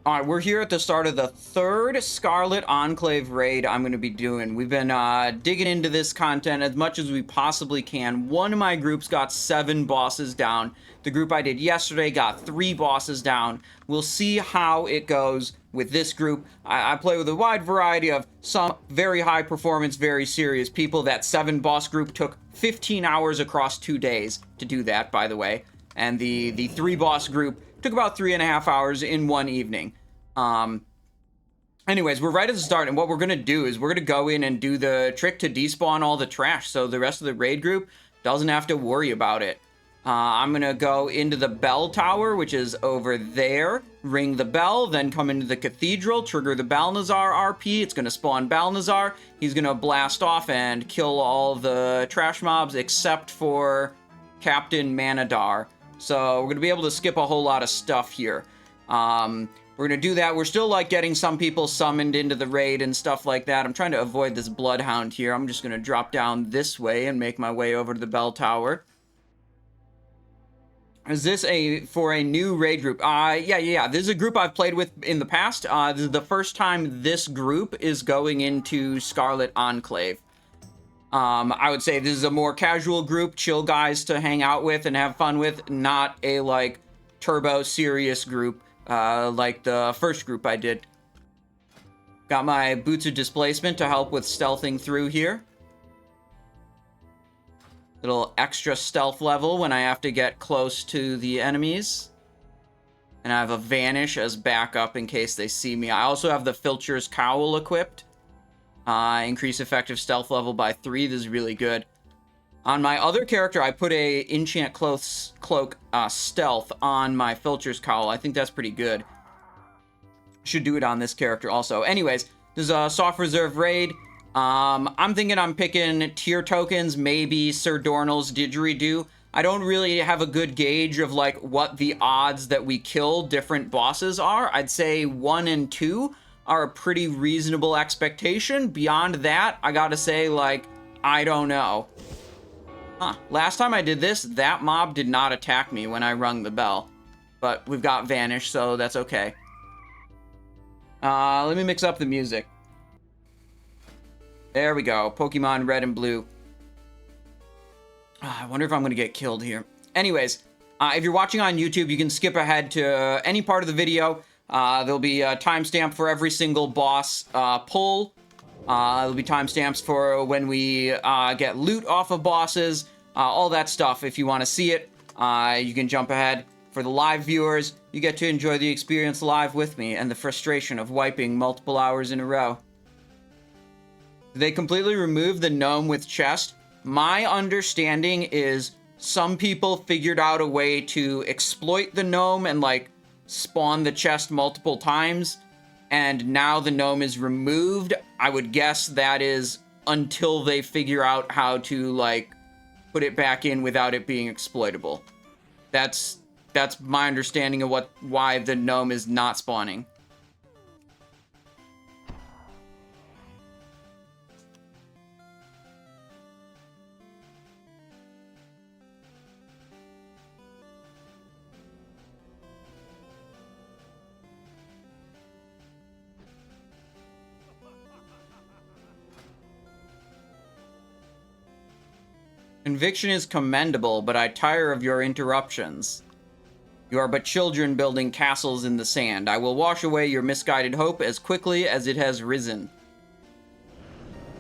All right, we're here at the start of the third Scarlet Enclave raid I'm going to be doing. We've been digging into this content as much as we possibly can. One of my groups got 7 bosses down. The group I did yesterday got 3 bosses down. We'll see how it goes with this group. I play with a wide variety of some very high performance, very serious people. That 7 boss group took 15 hours across 2 days to do that, by the way. And the 3 boss group took about 3.5 hours in one evening. Anyways, we're right at the start, and what we're gonna do is we're gonna go in and do the trick to despawn all the trash, so the rest of the raid group doesn't have to worry about it. I'm gonna go into the bell tower, which is over there, ring the bell, then come into the cathedral, trigger the Balnazzar RP. It's gonna spawn Balnazzar. He's gonna blast off and kill all the trash mobs except for Captain Manadar. So we're gonna be able to skip a whole lot of stuff here. We're gonna do that. We're still, like, getting some people summoned into the raid and stuff like that. I'm trying to avoid this bloodhound here. I'm just gonna drop down this way and make my way over to the bell tower. Is this for a new raid group? Yeah. This is a group I've played with in the past. This is the first time this group is going into Scarlet Enclave. I would say this is a more casual group, chill guys to hang out with and have fun with, not a, like, turbo serious group. Like the first group I did. Got my Boots of Displacement to help with stealthing through here. Little extra stealth level when I have to get close to the enemies. And I have a Vanish as backup in case they see me. I also have the Filcher's Cowl equipped. Increase effective stealth level by 3. This is really good. On my other character, I put a Enchant Cloak Stealth on my Filcher's Cowl. I think that's pretty good. Should do it on this character also. Anyways, this is a soft reserve raid. I'm thinking I'm picking tier tokens, maybe Sir Dornell's Didgeridoo. I don't really have a good gauge of, like, what the odds that we kill different bosses are. I'd say 1 and 2 are a pretty reasonable expectation. Beyond that, I gotta say, like, I don't know. Last time I did this, that mob did not attack me when I rung the bell. But we've got Vanish, so that's okay. Let me mix up the music. There we go. Pokemon Red and Blue. I wonder if I'm going to get killed here. Anyways, if you're watching on YouTube, you can skip ahead to any part of the video. There'll be a timestamp for every single boss pull. There'll be timestamps for when we get loot off of bosses, all that stuff. If you want to see it, you can jump ahead. For the live viewers, you get to enjoy the experience live with me and the frustration of wiping multiple hours in a row. Did they completely remove the gnome with chest? My understanding is some people figured out a way to exploit the gnome and, like, spawn the chest multiple times. And now the gnome is removed. I would guess that is until they figure out how to, like, put it back in without it being exploitable. That's my understanding of why the gnome is not spawning. Conviction is commendable, but I tire of your interruptions. You are but children building castles in the sand. I will wash away your misguided hope as quickly as it has risen.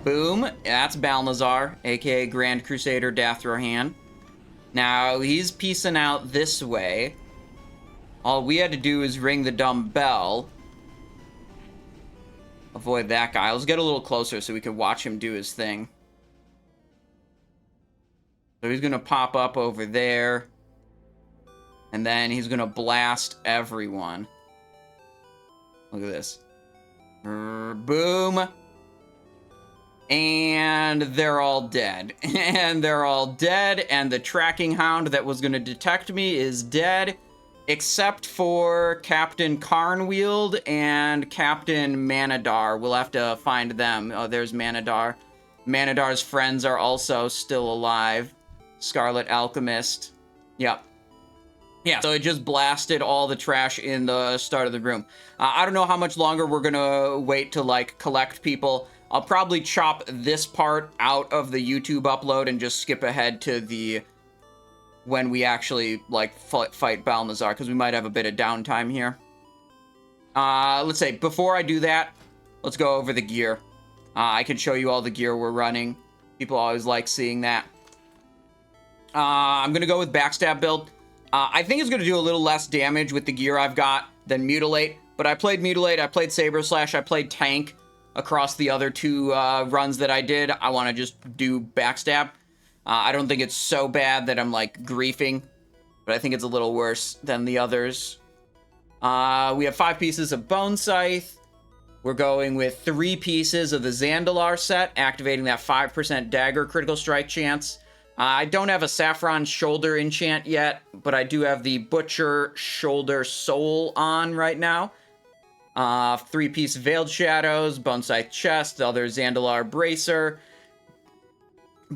Boom. That's Balnazzar, aka Grand Crusader Dathrohan. Now, he's piecing out this way. All we had to do is ring the dumb bell. Avoid that guy. Let's get a little closer so we can watch him do his thing. So he's going to pop up over there. And then he's going to blast everyone. Look at this. Boom. And they're all dead. And they're all dead. And the tracking hound that was going to detect me is dead. Except for Captain Carnweald and Captain Manadar. We'll have to find them. Oh, there's Manadar. Manadar's friends are also still alive. Scarlet Alchemist. Yep. Yeah, so it just blasted all the trash in the start of the room. I don't know how much longer we're gonna wait to, like, collect people. I'll probably chop this part out of the YouTube upload and just skip ahead to the... when we actually, like, fight Balnazzar, because we might have a bit of downtime here. Let's say, before I do that, let's go over the gear. I can show you all the gear we're running. People always like seeing that. I'm gonna go with Backstab build. I think it's going to do a little less damage with the gear I've got than Mutilate, but I played Mutilate, I played Saber Slash, I played Tank across the other two runs that I did. I want to just do Backstab. I don't think it's so bad that I'm, like, griefing, but I think it's a little worse than the others. We have 5 pieces of Bone Scythe. We're going with 3 pieces of the Zandalar set, activating that 5% dagger critical strike chance. I don't have a Saffron Shoulder enchant yet, but I do have the Butcher Shoulder Soul on right now. 3-piece Veiled Shadows, Bone Scythe Chest, the other Zandalar Bracer.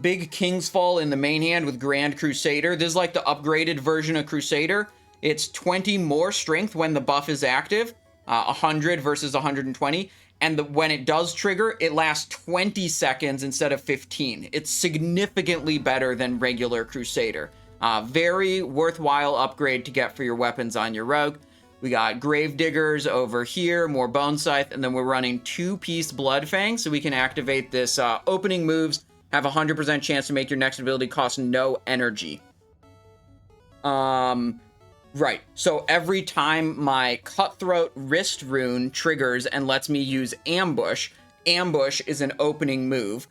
Big King's Fall in the main hand with Grand Crusader. This is like the upgraded version of Crusader. It's 20 more strength when the buff is active, 100 versus 120. And when it does trigger, it lasts 20 seconds instead of 15. It's significantly better than regular Crusader. Very worthwhile upgrade to get for your weapons on your rogue. We got Gravediggers over here, more Bone Scythe, and then we're running 2-piece Bloodfang, so we can activate this opening moves, have a 100% chance to make your next ability cost no energy. Right, so every time my Cutthroat Wrist rune triggers and lets me use Ambush, Ambush is an opening move,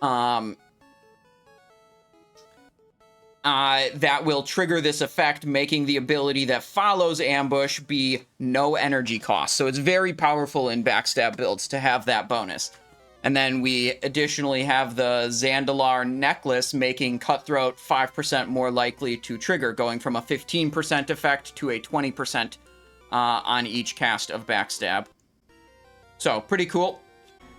that will trigger this effect, making the ability that follows Ambush be no energy cost. So it's very powerful in Backstab builds to have that bonus. And then we additionally have the Zandalar necklace, making Cutthroat 5% more likely to trigger, going from a 15% effect to a 20% on each cast of Backstab. So, pretty cool.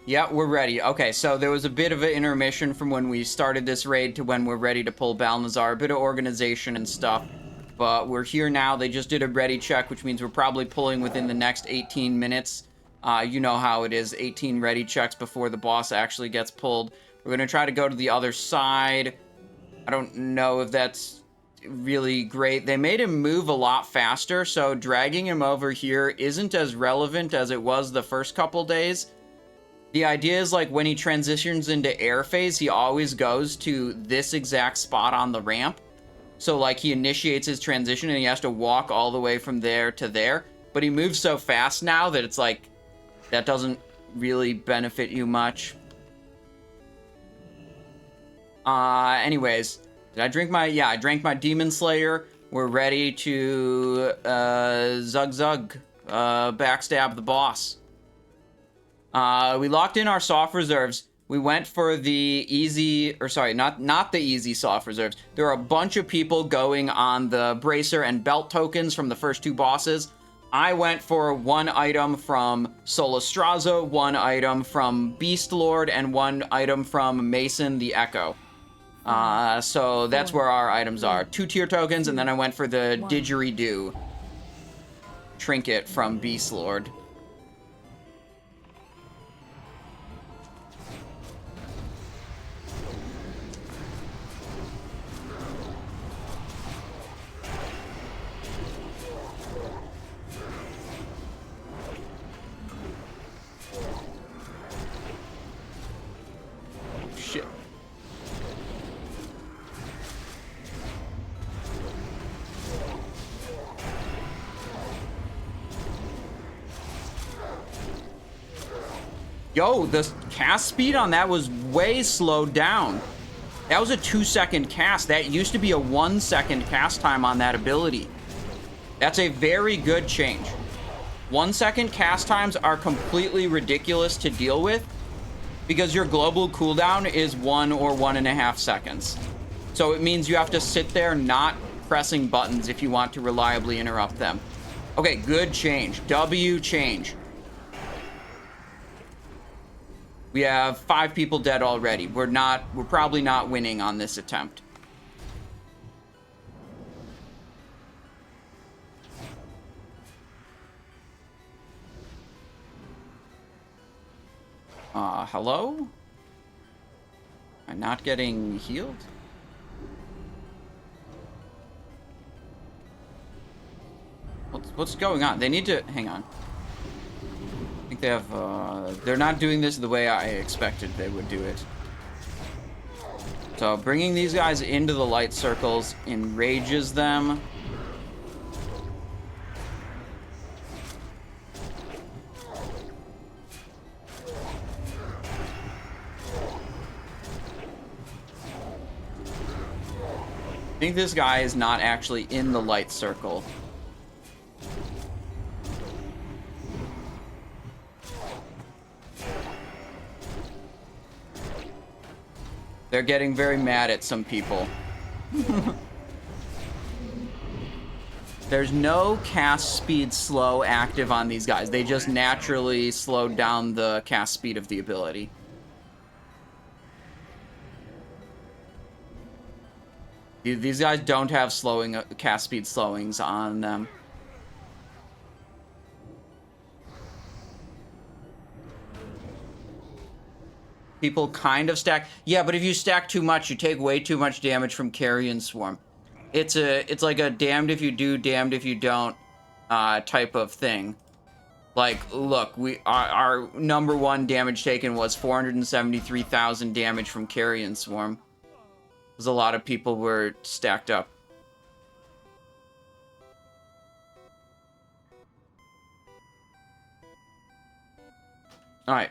Yeah, we're ready. Okay, so there was a bit of an intermission from when we started this raid to when we're ready to pull Balnazzar. A bit of organization and stuff. But we're here now. They just did a ready check, which means we're probably pulling within the next 18 minutes. You know how it is, 18 ready checks before the boss actually gets pulled. We're going to try to go to the other side. I don't know if that's really great. They made him move a lot faster, so dragging him over here isn't as relevant as it was the first couple days. The idea is, like, when he transitions into air phase, he always goes to this exact spot on the ramp. So, like, he initiates his transition and he has to walk all the way from there to there. But he moves so fast now that it's like, that doesn't really benefit you much. Anyways, did I drink my... Yeah, I drank my Demon Slayer. We're ready to Backstab the boss. We locked in our soft reserves. We went for the easy... Or sorry, not the easy soft reserves. There are a bunch of people going on the Bracer and Belt tokens from the first 2 bosses. I went for 1 item from Solastraza, 1 item from Beast Lord, and 1 item from Mason the Echo. So that's where our items are. 2 tier tokens, and then I went for the Didgeridoo trinket from Beast Lord. Yo, the cast speed on that was way slowed down. That was a 2-second cast. That used to be a 1-second cast time on that ability. That's a very good change. 1-second cast times are completely ridiculous to deal with because your global cooldown is 1 or 1.5 seconds. So it means you have to sit there not pressing buttons if you want to reliably interrupt them. Okay, good change. W change. We have 5 people dead already. We're probably not winning on this attempt. Hello? I'm not getting healed? What's going on? They need to... Hang on. I think they have, they're not doing this the way I expected they would do it. So, bringing these guys into the light circles enrages them. I think this guy is not actually in the light circle. They're getting very mad at some people. There's no cast speed slow active on these guys. They just naturally slowed down the cast speed of the ability. These guys don't have cast speed slowings on them. People kind of stack. Yeah, but if you stack too much, you take way too much damage from Carrion Swarm. It's like a damned if you do, damned if you don't type of thing. Like, look, our number one damage taken was 473,000 damage from Carrion Swarm. Because a lot of people were stacked up. Alright.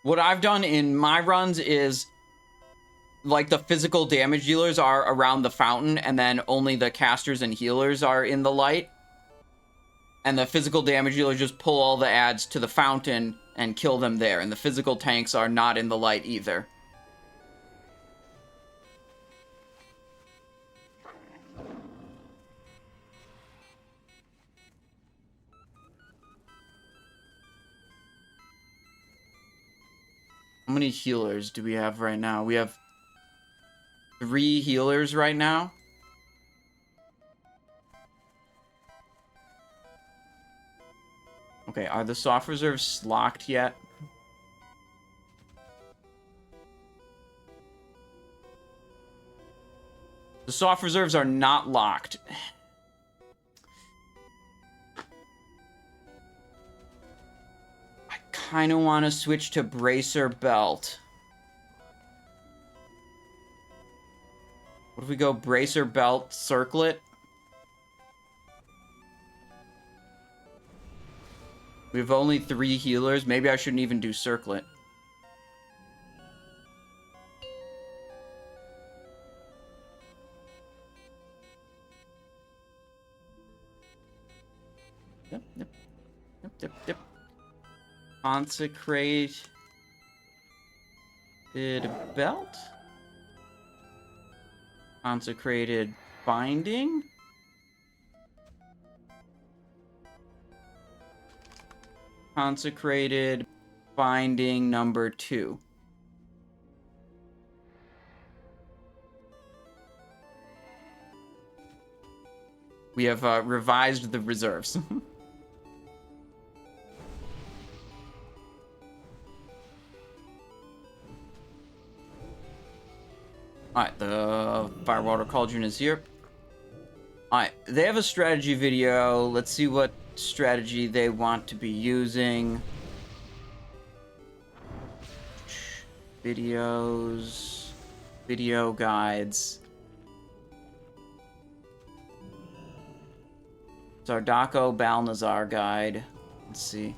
What I've done in my runs is, like, the physical damage dealers are around the fountain, and then only the casters and healers are in the light. And the physical damage dealers just pull all the adds to the fountain and kill them there. And the physical tanks are not in the light either. How many healers do we have right now? We have 3 healers right now. Okay, are the soft reserves locked yet? The soft reserves are not locked. I kind of want to switch to Bracer Belt. What if we go Bracer Belt Circlet? We have only 3 healers. Maybe I shouldn't even do Circlet. Yep. Consecrated Belt? Consecrated Binding? Consecrated Binding number 2. We have revised the reserves. Alright, the Firewater Cauldron is here. Alright, they have a strategy video. Let's see what strategy they want to be using. Videos. Video guides. Zardako Balnazzar guide. Let's see.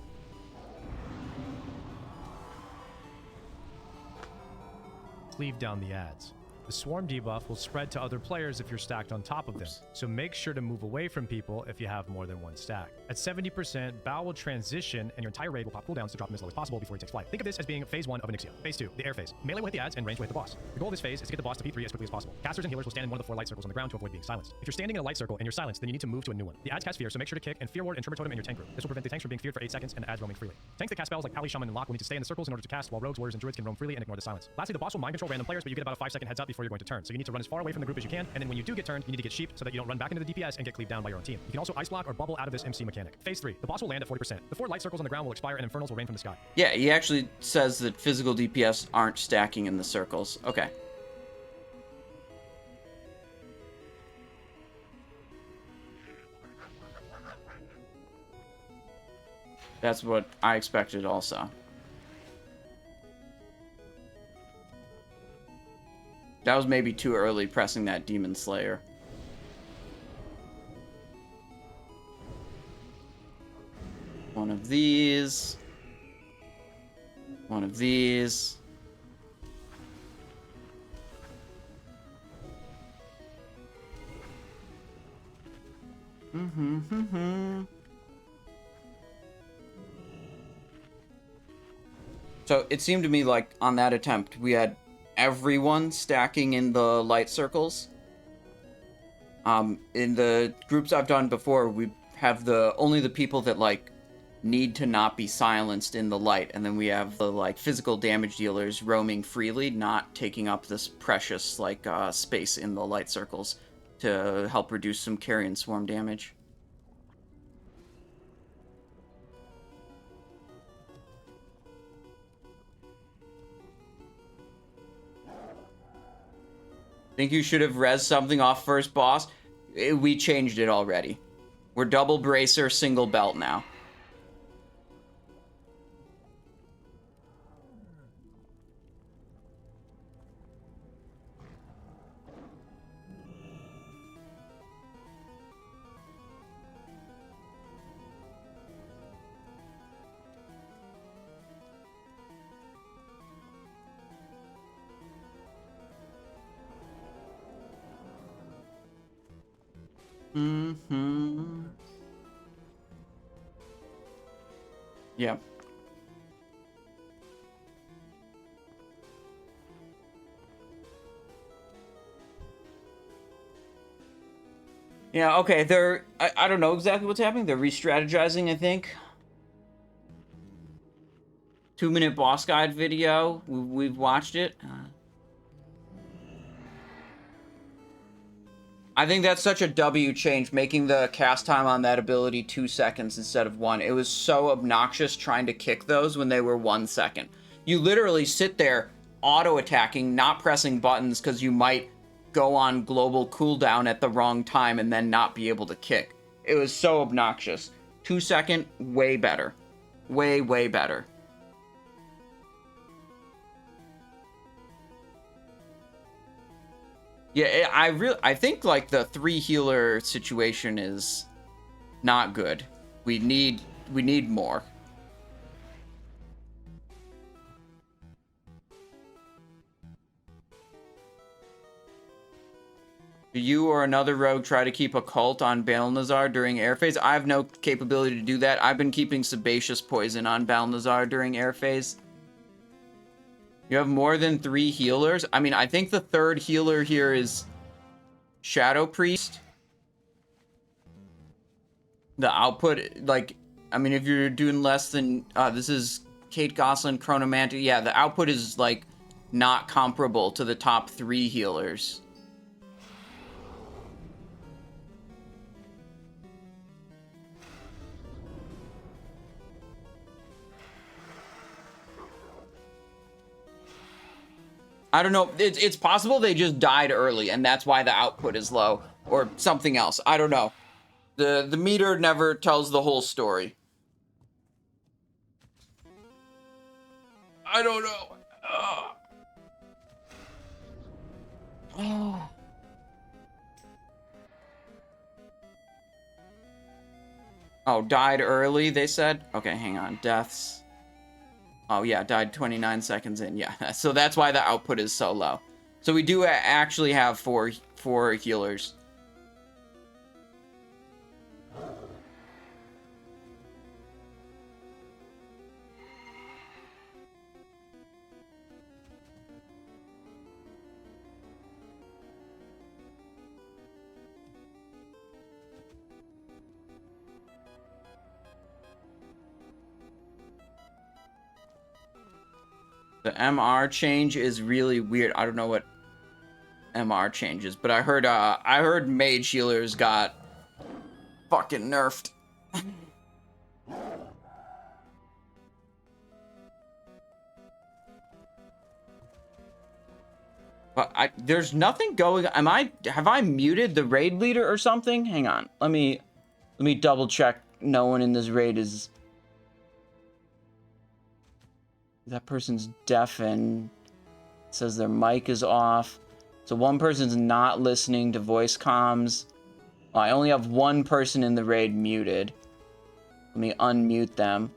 Cleave down the ads. The swarm debuff will spread to other players if you're stacked on top of them, so make sure to move away from people if you have more than one stack. At 70%, Bow will transition and your entire raid will pop cooldowns to drop him as low as possible before he takes flight. Think of this as being phase 1 of Onyxia. Phase 2, the air phase. Melee will hit the ads and range will hit the boss. The goal of this phase is to get the boss to P3 as quickly as possible. Casters and healers will stand in one of the 4 light circles on the ground to avoid being silenced. If you're standing in a light circle and you're silenced, then you need to move to a new one. The ads cast fear, so make sure to kick and fear ward and tremor totem in your tank group. This will prevent the tanks from being feared for 8 seconds and the ads roaming freely. Tanks that cast spells like Pally, Shaman, and Lock will need to stay in the circles in order to cast, while rogues, warriors, and druids can roam freely and ignore the silence. Lastly, the boss will mind control random players, but you get about a 5-second heads up before before you're going to turn. So you need to run as far away from the group as you can, and then when you do get turned, you need to get sheep so that you don't run back into the DPS and get cleaved down by your own team. You can also ice block or bubble out of this MC mechanic. Phase 3. The boss will land at 40%. The 4 light circles on the ground will expire and infernals will rain from the sky. Yeah, he actually says that physical DPS aren't stacking in the circles. Okay. That's what I expected also. That was maybe too early pressing that Demon Slayer. One of these. One of these. So it seemed to me like on that attempt we had everyone stacking in the light circles. In the groups I've done before, we have only the people that like need to not be silenced in the light, and then we have the like physical damage dealers roaming freely, not taking up this precious like space in the light circles to help reduce some carrion swarm damage. Think you should have res something off first boss? We changed it already. We're double bracer, single belt now. Yeah. Yeah, okay, I don't know exactly what's happening. They're re-strategizing, I think. 2-minute boss guide video. We've watched it. I think that's such a W change, making the cast time on that ability 2 seconds instead of 1. It was so obnoxious trying to kick those when they were 1 second. You literally sit there auto-attacking, not pressing buttons because you might go on global cooldown at the wrong time and then not be able to kick. It was so obnoxious. 2 second, way better. Way, way better. Yeah, I think like the 3 healer situation is not good. We need more. Do you or another rogue try to keep a cult on Balnazzar during air phase? I have no capability to do that. I've been keeping Sebaceous Poison on Balnazzar during air phase. You have more than 3 healers? I mean, I think the 3rd healer here is Shadow Priest. The output, like, I mean, if you're doing less than, this is Kate Gosselin, Chronomantic. Yeah, the output is, like, not comparable to the top 3 healers. I don't know. It's possible they just died early, and that's why the output is low, or something else. I don't know. The meter never tells the whole story. I don't know. Oh. Oh, died early, they said? Okay, hang on. Deaths. Oh, yeah, died 29 seconds in. Yeah, so that's why the output is so low. So we do actually have four healers. The MR change is really weird. I don't know what... MR changes, but I heard mage healers got fucking nerfed. But there's nothing going. Have I muted the raid leader or something? Hang on. Let me double check. No one in this raid is. That person's deaf and says their mic is off. So one person's not listening to voice comms. I only have one person in the raid muted. Let me unmute them.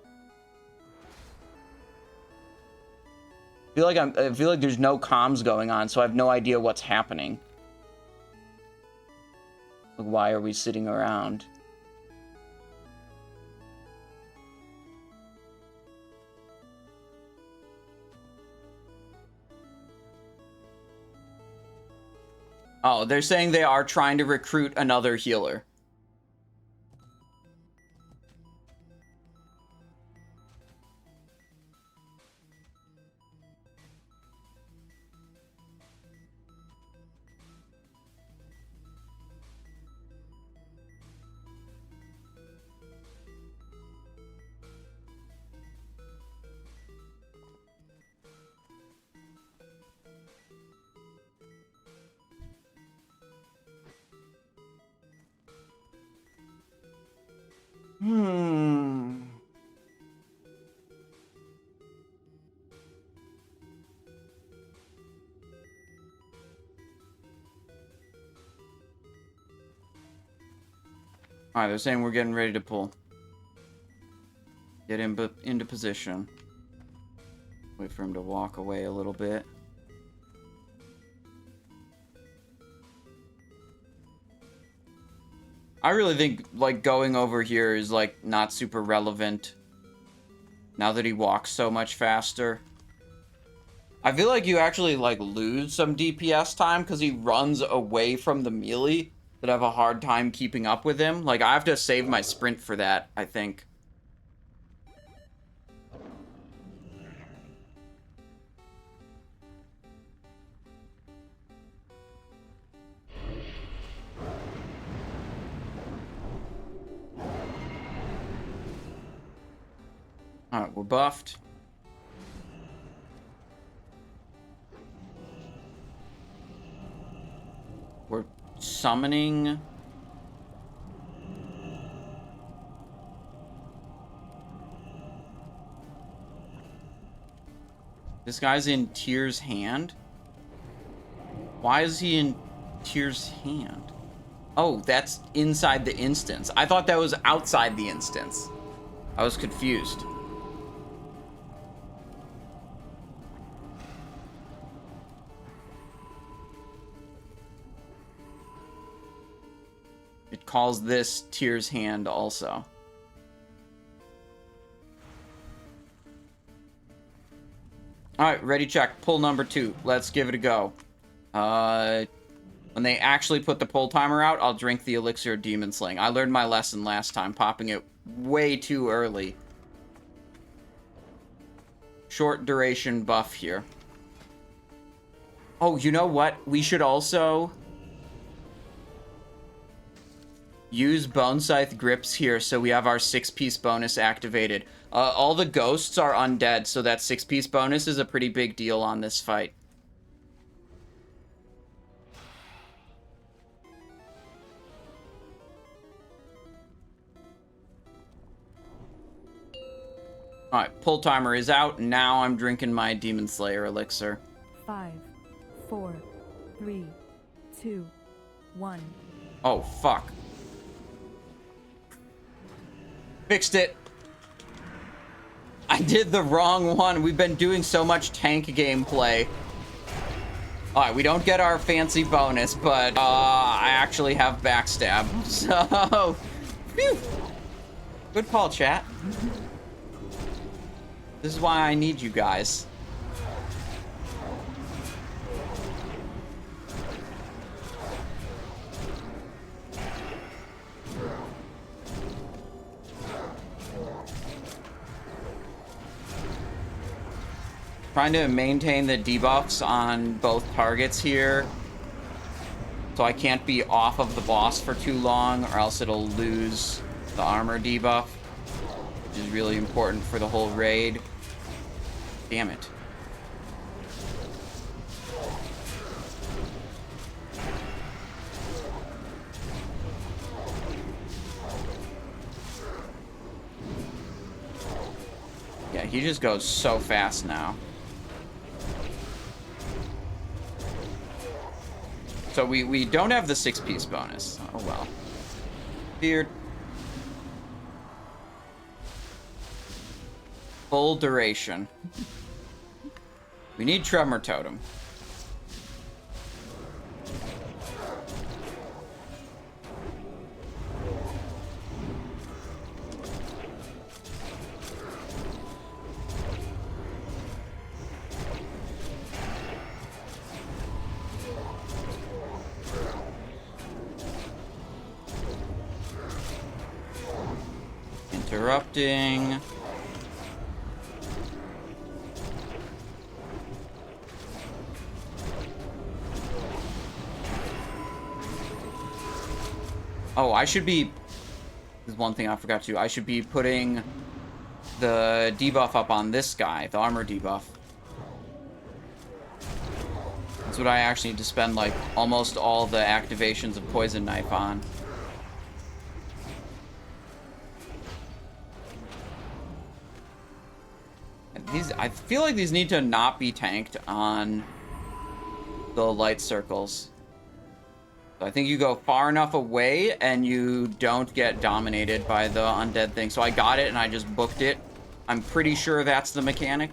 I feel like there's no comms going on, so I have no idea what's happening. Like, why are we sitting around? Oh, they're saying they are trying to recruit another healer. Alright, they're saying we're getting ready to pull. Get into position. Wait for him to walk away a little bit. I really think, like, going over here is, like, not super relevant. Now that he walks so much faster. I feel like you actually, like, lose some DPS time because he runs away from the melee that I have a hard time keeping up with him. Like, I have to save my sprint for that, I think. Alright, we're buffed. We're summoning. This guy's in Tyr's hand? Why is he in Tyr's hand? Oh, that's inside the instance. I thought that was outside the instance. I was confused. It calls this Tyr's hand also. Alright, ready, check. Pull number 2. Let's give it a go. When they actually put the pull timer out, I'll drink the elixir of demon slaying. I learned my lesson last time, popping it way too early. Short duration buff here. Oh, you know what? We should also use Bone Scythe grips here so we have our 6-piece bonus activated. All the ghosts are undead, so that 6-piece bonus is a pretty big deal on this fight. Alright, pull timer is out. Now I'm drinking my Demon Slayer elixir. 5, 4, 3, 2, 1. Oh, fuck. Fixed it. I did the wrong one. We've been doing so much tank gameplay. Alright, we don't get our fancy bonus, but I actually have Backstab. So, phew. Good call, chat. This is why I need you guys. Trying to maintain the debuffs on both targets here So I can't be off of the boss for too long, or else it'll lose the armor debuff, which is really important for the whole raid. Damn it. Yeah, he just goes so fast now. So we don't have the 6-piece bonus. Oh well. Weird. Full duration. We need Tremor Totem. Interrupting. Oh, I should be... This is one thing I forgot to do. I should be putting the debuff up on this guy, the armor debuff. That's what I actually need to spend, like, almost all the activations of Poison Knife on. I feel like these need to not be tanked on the light circles. So I think you go far enough away and you don't get dominated by the undead thing. So I got it and I just booked it. I'm pretty sure that's the mechanic.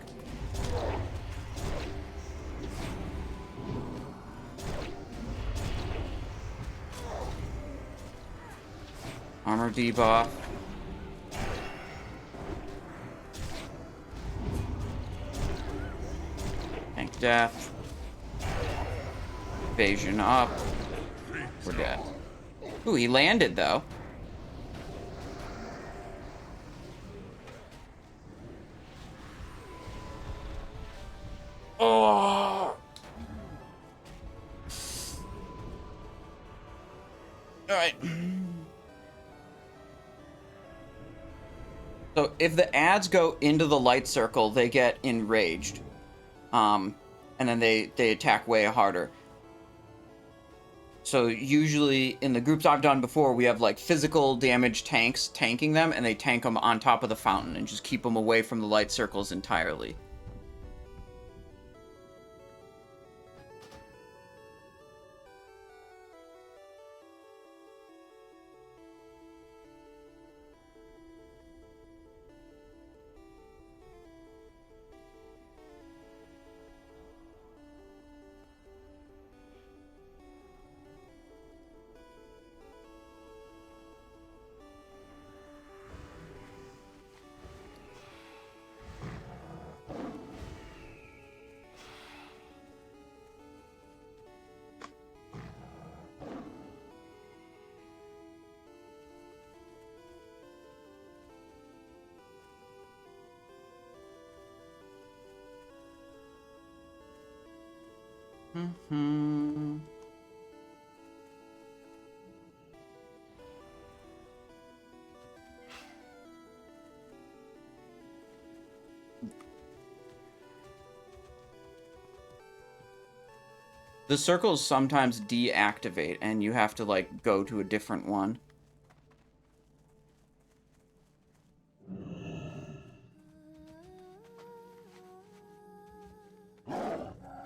Armor debuff. Tank death. Evasion up. We're dead. Ooh, he landed though. Oh. All right. So if the ads go into the light circle, they get enraged. And then they attack way harder. So usually in the groups I've done before, we have like physical damage tanks tanking them, and they tank them on top of the fountain and just keep them away from the light circles entirely. Mm-hmm. The circles sometimes deactivate, and you have to, like, go to a different one.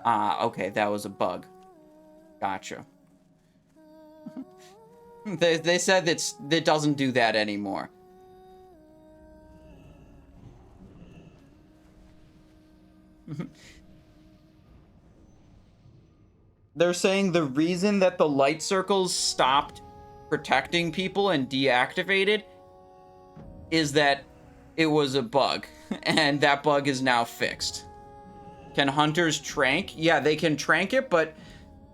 Ah, okay, that was a bug. Gotcha. They said it doesn't do that anymore. They're saying the reason that the light circles stopped protecting people and deactivated is that it was a bug, and that bug is now fixed. Can hunters trank? Yeah, they can trank it, but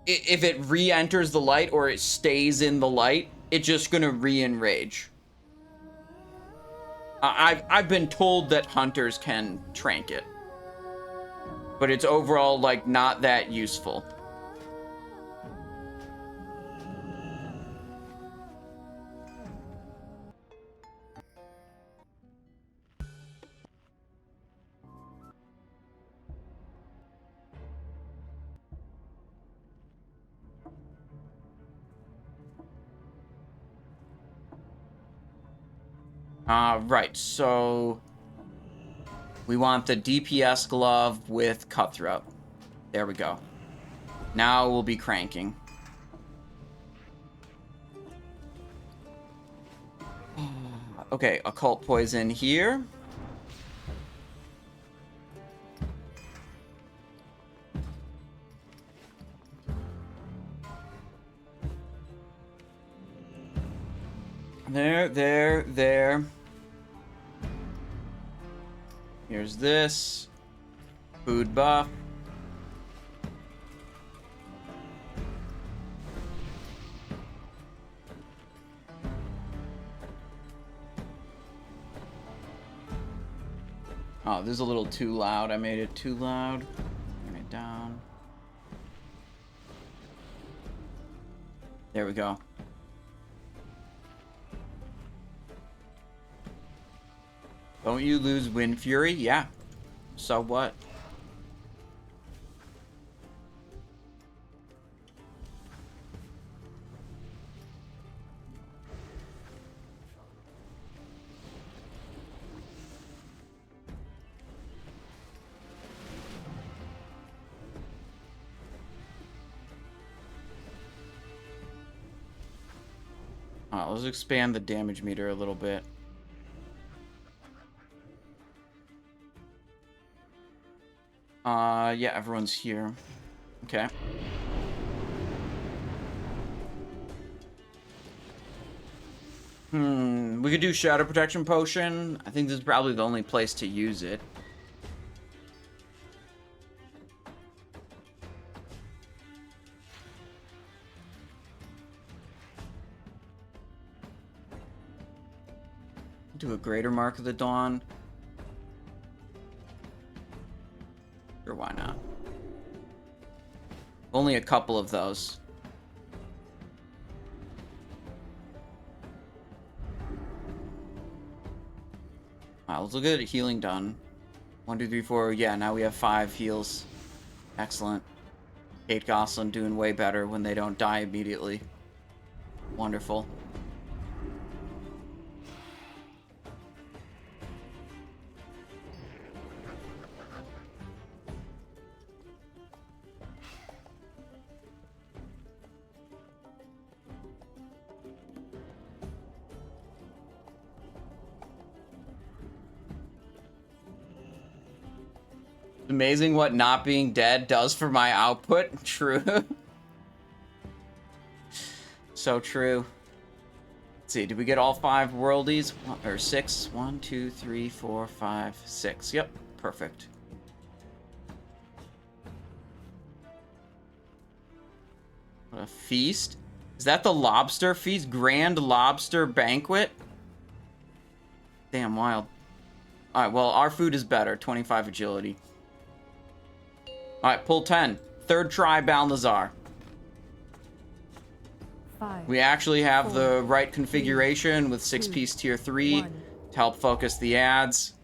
if it re-enters the light or it stays in the light, it's just gonna re-enrage. I've been told that hunters can trank it, but it's overall, like, not that useful. Right, so we want the DPS glove with Cutthroat. There we go. Now we'll be cranking. Okay, Occult Poison here. There. Here's this. Food buff. Oh, this is a little too loud. I made it too loud. Turn it down. There we go. Don't you lose Wind Fury? Yeah. So what? Let's expand the damage meter a little bit. Yeah, everyone's here. Okay. We could do Shadow Protection Potion. I think this is probably the only place to use it. Do a Greater Mark of the Dawn. Sure, why not? Only a couple of those. Alright, let's look at healing done. 1, 2, 3, 4. Yeah, now we have 5 heals. Excellent. Kate Gosselin doing way better when they don't die immediately. Wonderful. Amazing what not being dead does for my output. True. So true. Let's see, did we get all 5 worldies? Or 6? 1, 2, 3, 4, 5, 6. Yep, perfect. What a feast. Is that the lobster feast? Grand Lobster Banquet? Damn wild. Alright, well, our food is better. 25 agility. Alright, pull 10. Third try, Balnazzar. 5. We actually have the right configuration with 6-piece tier 3 to help focus the ads.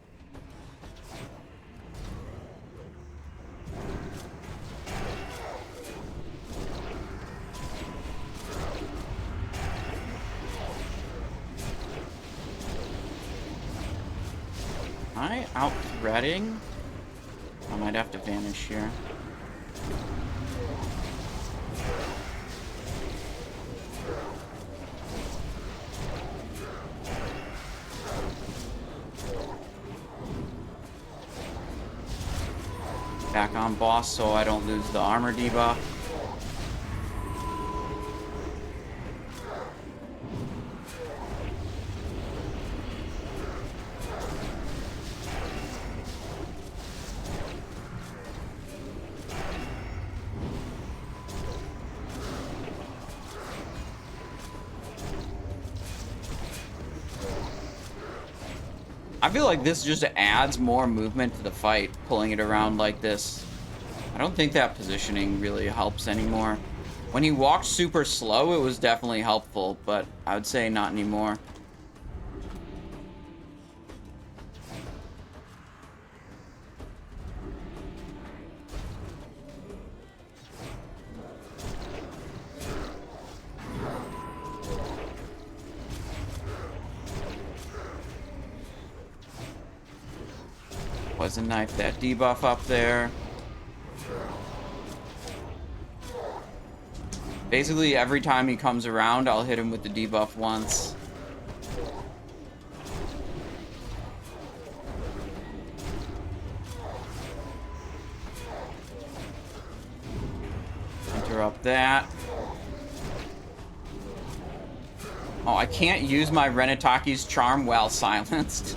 Alright, out threading. I might have to vanish here. Back on boss so I don't lose the armor debuff. I feel like this just adds more movement to the fight, pulling it around like this. I don't think that positioning really helps anymore. When he walked super slow, it was definitely helpful, but I would say not anymore. Poison Knife that debuff up there. Basically, every time he comes around, I'll hit him with the debuff once. Interrupt that. Oh, I can't use my Renataki's charm while silenced.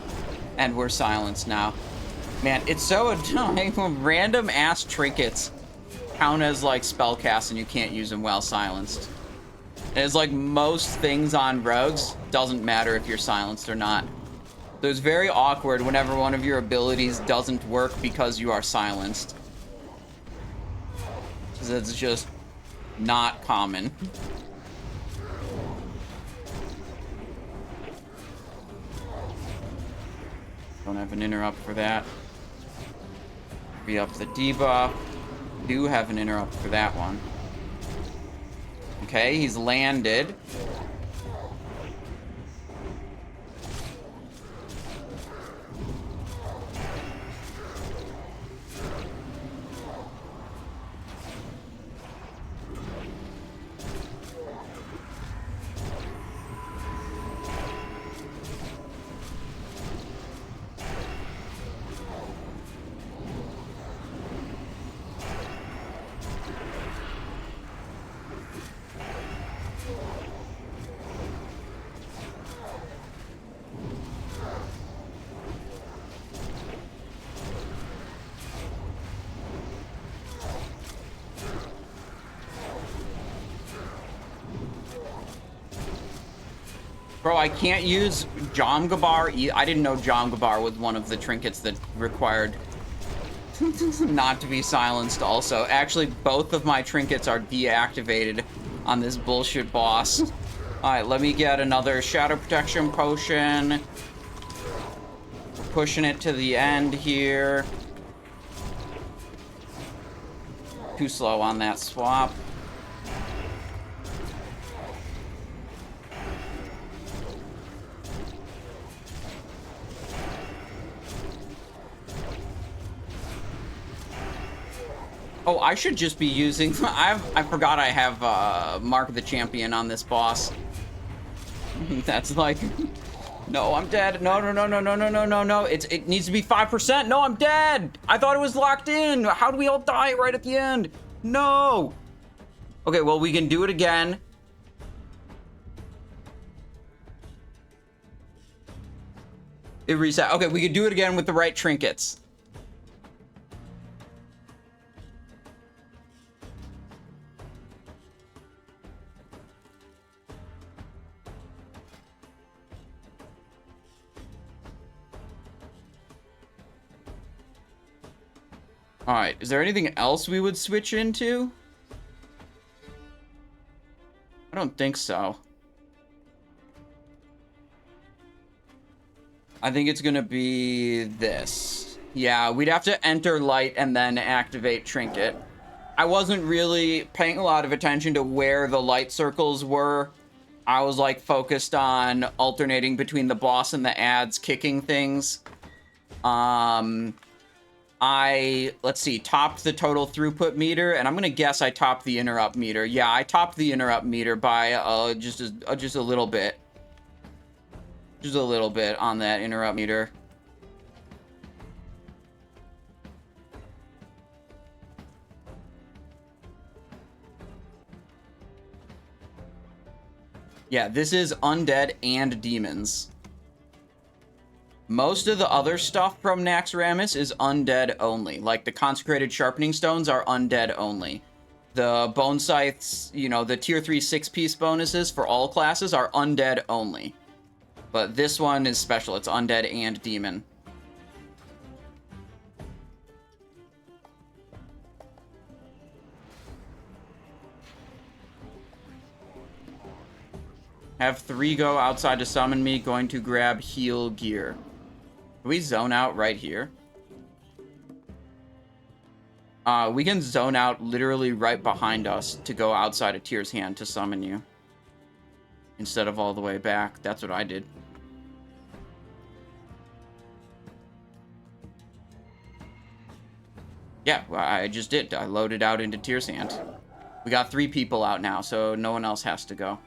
And we're silenced now. Man, it's so annoying when random ass trinkets count as like spellcasts and you can't use them while silenced. And it's like most things on rogues, doesn't matter if you're silenced or not. So it's very awkward whenever one of your abilities doesn't work because you are silenced. Because it's just not common. Don't have an interrupt for that. Re-up the debuff. Do have an interrupt for that one. Okay, he's landed. Bro, I can't use Jomgabar. I didn't know Jomgabar was one of the trinkets that required not to be silenced also. Actually, both of my trinkets are deactivated on this bullshit boss. Alright, let me get another Shadow Protection Potion. We're pushing it to the end here. Too slow on that swap. Oh, I should just be using... I forgot I have Mark the Champion on this boss. That's like... No, I'm dead. No. It needs to be 5%. No, I'm dead. I thought it was locked in. How do we all die right at the end? No. Okay, well, we can do it again. It reset. Okay, we can do it again with the right trinkets. Alright, is there anything else we would switch into? I don't think so. I think it's gonna be this. Yeah, we'd have to enter light and then activate trinket. I wasn't really paying a lot of attention to where the light circles were. I was like focused on alternating between the boss and the ads kicking things. Let's see, topped the total throughput meter, and I'm gonna guess I topped the interrupt meter. Yeah, I topped the interrupt meter by just a little bit. Just a little bit on that interrupt meter. Yeah, this is undead and demons. Most of the other stuff from Naxxramas is undead only. Like, the consecrated sharpening stones are undead only. The bone scythes, you know, the tier 3 6-piece bonuses for all classes are undead only. But this one is special. It's undead and demon. Have 3 go outside to summon me. Going to grab heal gear. Can we zone out right here? We can zone out literally right behind us to go outside of Tyr's hand to summon you. Instead of all the way back. That's what I did. Yeah, well, I just did. I loaded out into Tyr's hand. We got 3 people out now, so no one else has to go.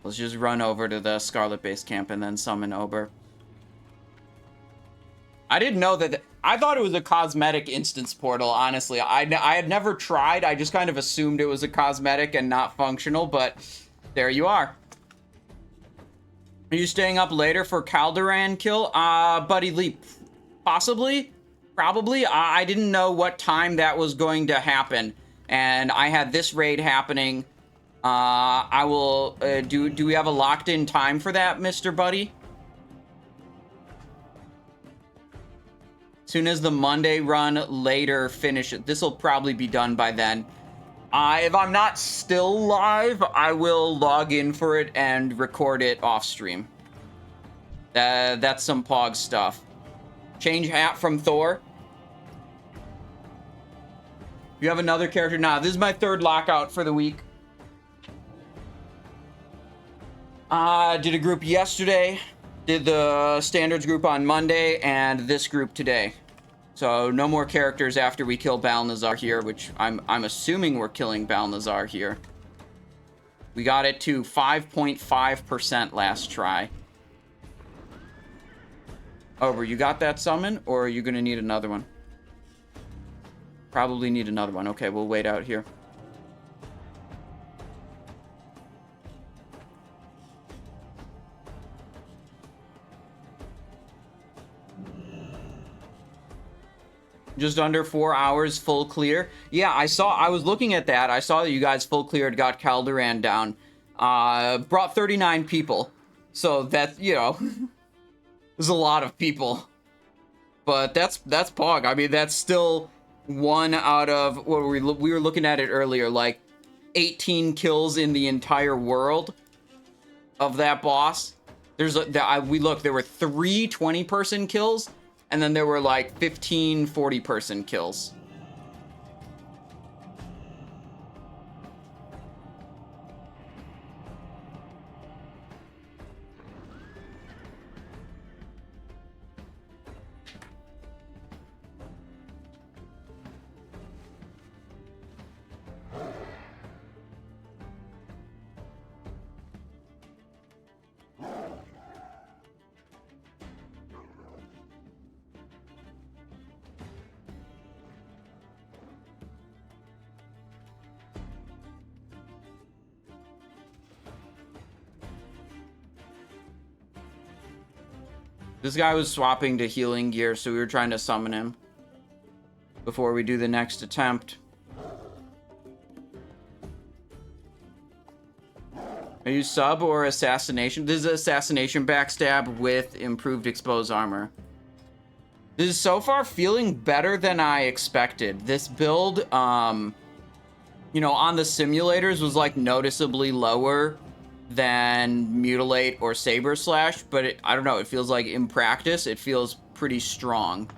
Let's just run over to the Scarlet base camp and then summon Ober. I didn't know that. I thought it was a cosmetic instance portal, honestly. I had never tried. I just kind of assumed it was a cosmetic and not functional, but there you are. Are you staying up later for Calderan kill? Buddy Leap. Possibly. Probably. I didn't know what time that was going to happen. And I had this raid happening. I will, do we have a locked in time for that, Mr. Buddy? Soon as the Monday run later finish, this will probably be done by then. If I'm not still live, I will log in for it and record it off stream. That's some Pog stuff. Change hat from Thor. You have another character? Nah, this is my 3rd lockout for the week. Did a group yesterday. Did the standards group on Monday, and this group today. So no more characters after we kill Balnazzar here, which I'm assuming we're killing Balnazzar here. We got it to 5.5% last try. Over, you got that summon, or are you gonna need another one? Probably need another one. Okay, we'll wait out here. Just under 4 hours full clear. Yeah, I was looking at that. I saw that you guys full cleared, got Calderan down. Brought 39 people. So that's, you know, there's a lot of people. But that's Pog. I mean, that's still 1 out of, what we were looking at it earlier, like 18 kills in the entire world of that boss. There were 3 20-person kills. And then there were like 15 40-person kills. This guy was swapping to healing gear, so we were trying to summon him before we do the next attempt. Are you sub or assassination? This is assassination backstab with improved exposed armor. This is so far feeling better than I expected. This build, you know, on the simulators was like noticeably lower than Mutilate or Saber Slash, but I don't know, it feels like in practice it feels pretty strong.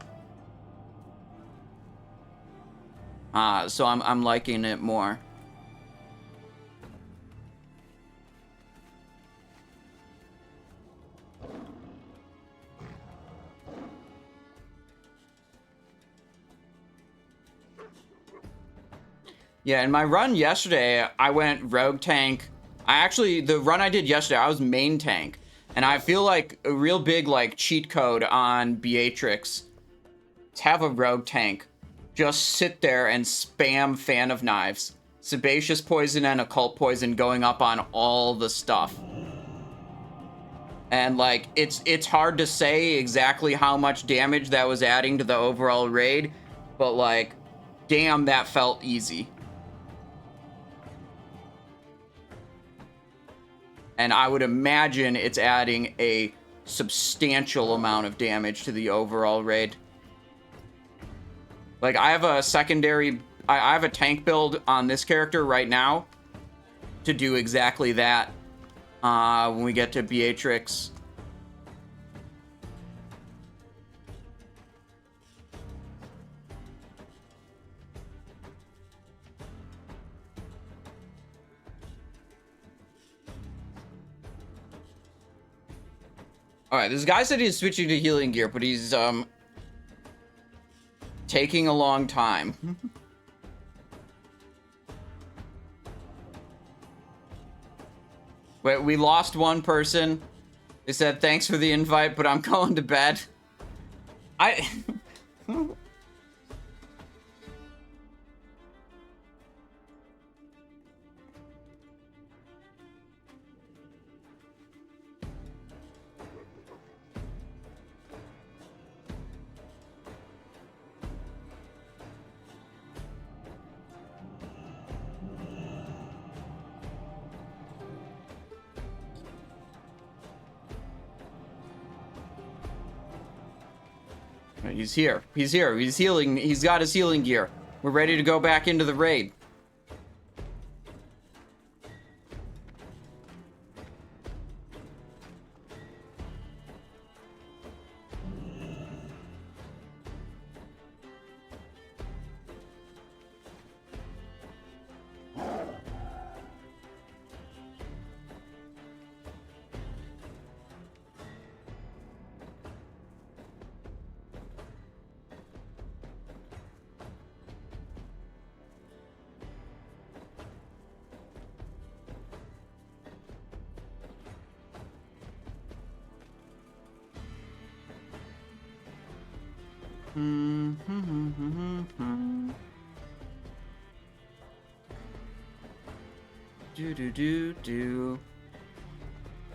So I'm liking it more. Yeah, in my run yesterday, I went rogue tank. The run I did yesterday, I was main tank. And I feel like a real big, like, cheat code on Beatrix to have a rogue tank just sit there and spam Fan of Knives. Sebaceous Poison and Occult Poison going up on all the stuff. And, like, it's hard to say exactly how much damage that was adding to the overall raid. But, like, damn, that felt easy. And I would imagine it's adding a substantial amount of damage to the overall raid. Like, I have a secondary... I have a tank build on this character right now to do exactly that when we get to Beatrix. Alright, this guy said he's switching to healing gear, but he's taking a long time. Wait, we lost one person. They said, thanks for the invite, but I'm going to bed. He's here. He's here. He's healing. He's got his healing gear. We're ready to go back into the raid.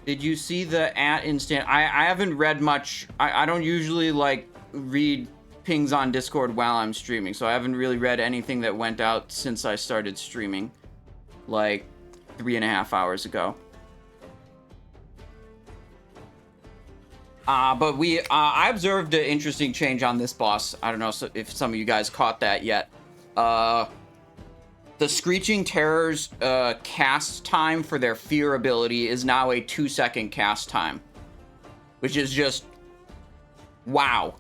Did you see the instant? I haven't read much. I don't usually like read pings on Discord while I'm streaming, so I haven't really read anything that went out since I started streaming, like 3.5 hours ago. But I observed an interesting change on this boss. I don't know if some of you guys caught that yet. The Screeching Terror's cast time for their fear ability is now a 2-second cast time. Which is just... wow.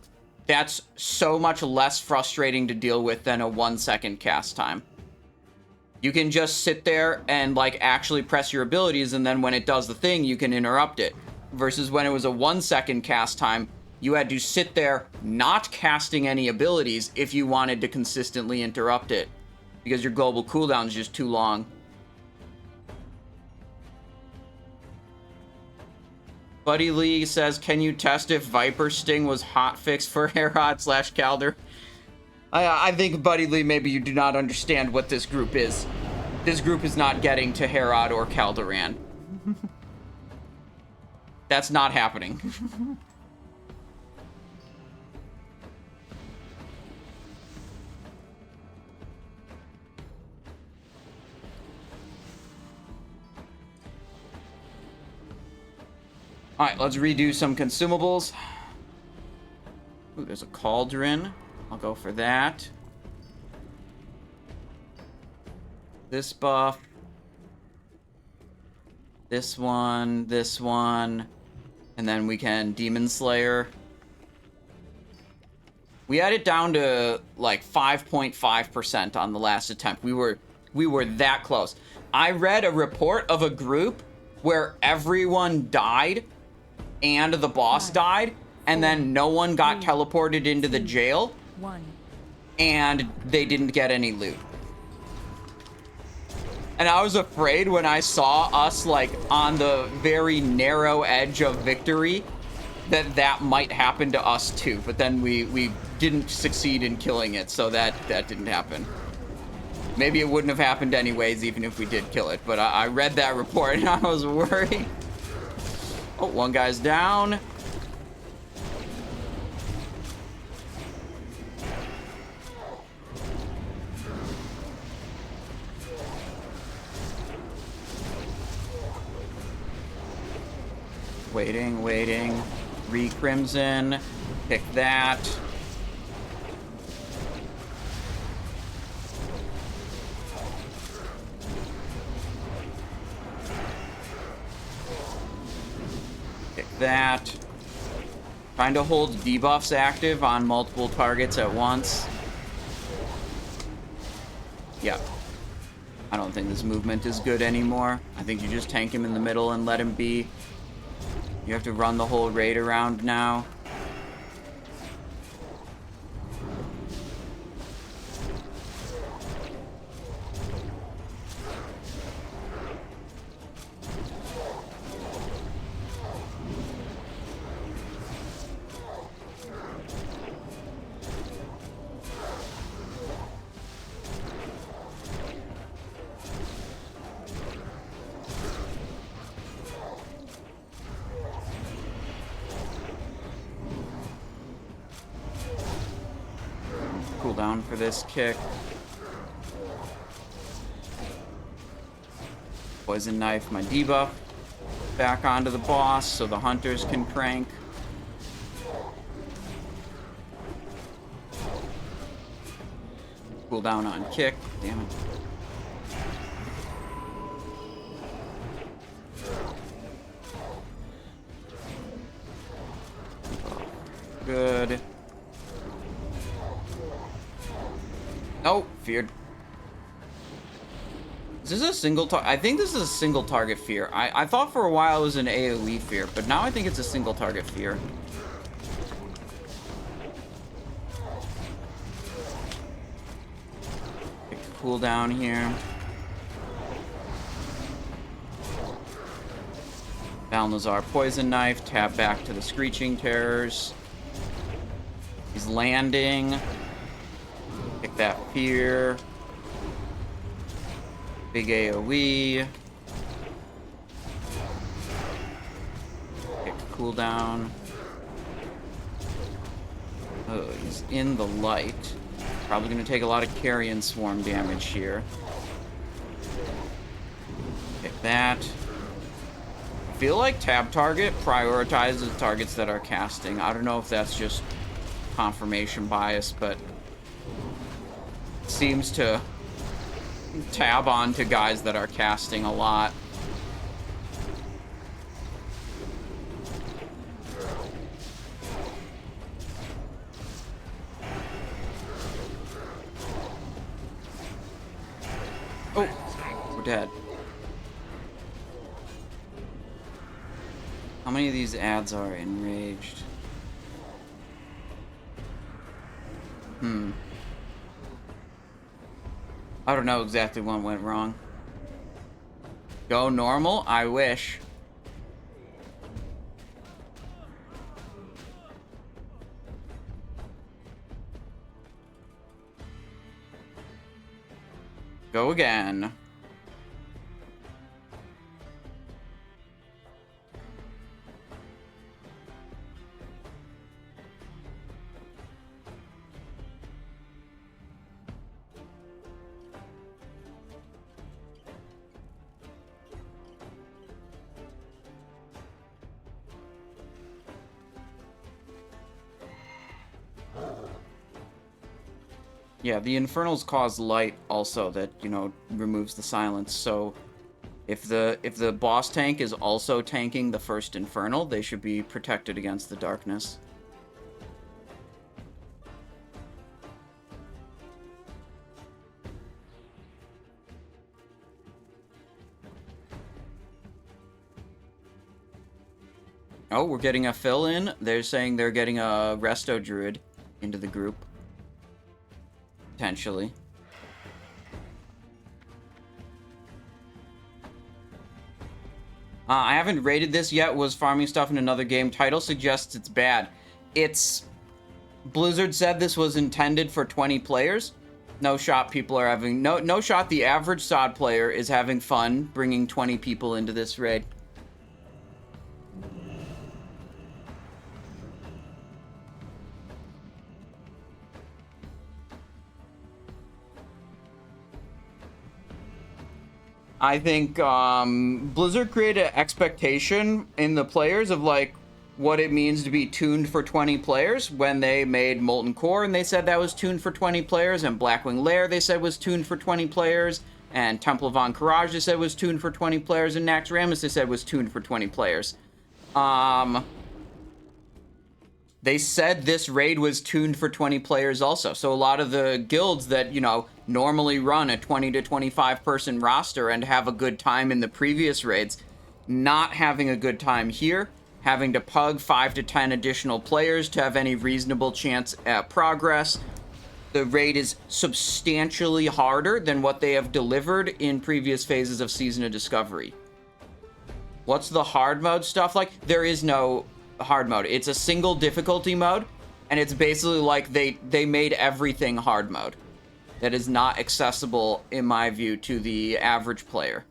That's so much less frustrating to deal with than a 1-second cast time. You can just sit there and, like, actually press your abilities, and then when it does the thing, you can interrupt it. Versus when it was a 1-second cast time, you had to sit there not casting any abilities if you wanted to consistently interrupt it. Because your global cooldown is just too long. Buddy Lee says, can you test if Viper Sting was hotfixed for Herod/Calder? I think, Buddy Lee, maybe you do not understand what this group is. This group is not getting to Herod or Calderan. That's not happening. Alright, let's redo some consumables. Ooh, there's a cauldron. I'll go for that. This buff. This one. And then we can Demon Slayer. We had it down to like 5.5% on the last attempt. We were that close. I read a report of a group where everyone died and the boss died, and then no one got teleported into the jail, and they didn't get any loot. And I was afraid when I saw us, like, on the very narrow edge of victory, that might happen to us too. But then we didn't succeed in killing it, so that didn't happen. Maybe it wouldn't have happened anyways, even if we did kill it. But I read that report, and I was worried. Oh, one guy's down. Waiting. Re-Crimson. Pick that. Pick that. Trying to hold debuffs active on multiple targets at once. Yeah. I don't think this movement is good anymore. I think you just tank him in the middle and let him be. You have to run the whole raid around now. Cooldown for this kick. Poison Knife my debuff. Back onto the boss so the hunters can crank. Cooldown on kick. Damn it. Good. Oh, feared. Is this a single target? I think this is a single target fear. I thought for a while it was an AoE fear, but now I think it's a single target fear. Cooldown here. Balnazzar Poison Knife. Tap back to the Screeching Terrors. He's landing. Pick that fear. Big AoE. Pick cooldown. Oh, he's in the light. Probably going to take a lot of carrion swarm damage here. Pick that. I feel like tab target prioritizes targets that are casting. I don't know if that's just confirmation bias, but seems to tab on to guys that are casting a lot. Oh, we're dead. How many of these ads are enraged? I don't know exactly what went wrong. Go normal? I wish. Go again. Yeah, the Infernals cause light also that, you know, removes the silence. So if the boss tank is also tanking the first Infernal, they should be protected against the darkness. Oh, we're getting a fill-in. They're saying they're getting a Resto Druid into the group. Potentially. I haven't rated this yet. Was farming stuff in another game. Title suggests it's bad. Blizzard said this was intended for 20 players. No shot people are having... No shot the average SOD player is having fun bringing 20 people into this raid. I think Blizzard created an expectation in the players of like what it means to be tuned for 20 players when they made Molten Core, and they said that was tuned for 20 players, and Blackwing Lair they said was tuned for 20 players, and Temple of Ahn'Qiraj they said was tuned for 20 players, and Naxxramas they said was tuned for 20 players. They said this raid was tuned for 20 players also. So a lot of the guilds that, you know, normally run a 20 to 25 person roster and have a good time in the previous raids, not having a good time here, having to pug 5 to 10 additional players to have any reasonable chance at progress. The raid is substantially harder than what they have delivered in previous phases of Season of Discovery. What's the hard mode stuff like? There is no hard mode. It's a single difficulty mode, and it's basically like they made everything hard mode. That is not accessible, in my view, to the average player.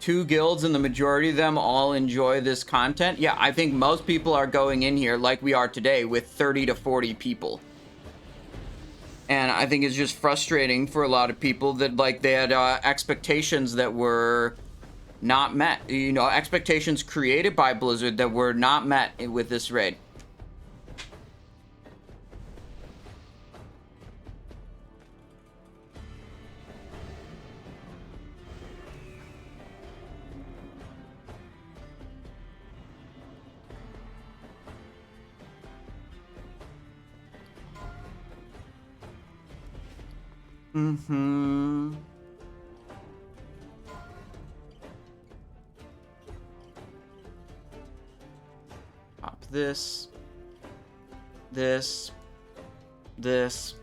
2 guilds and the majority of them all enjoy this content, yeah, I think most people are going in here like we are today with 30 to 40 people. And I think it's just frustrating for a lot of people that, like, they had expectations that were not met. You know, expectations created by Blizzard that were not met with this raid. Pop this. This. This.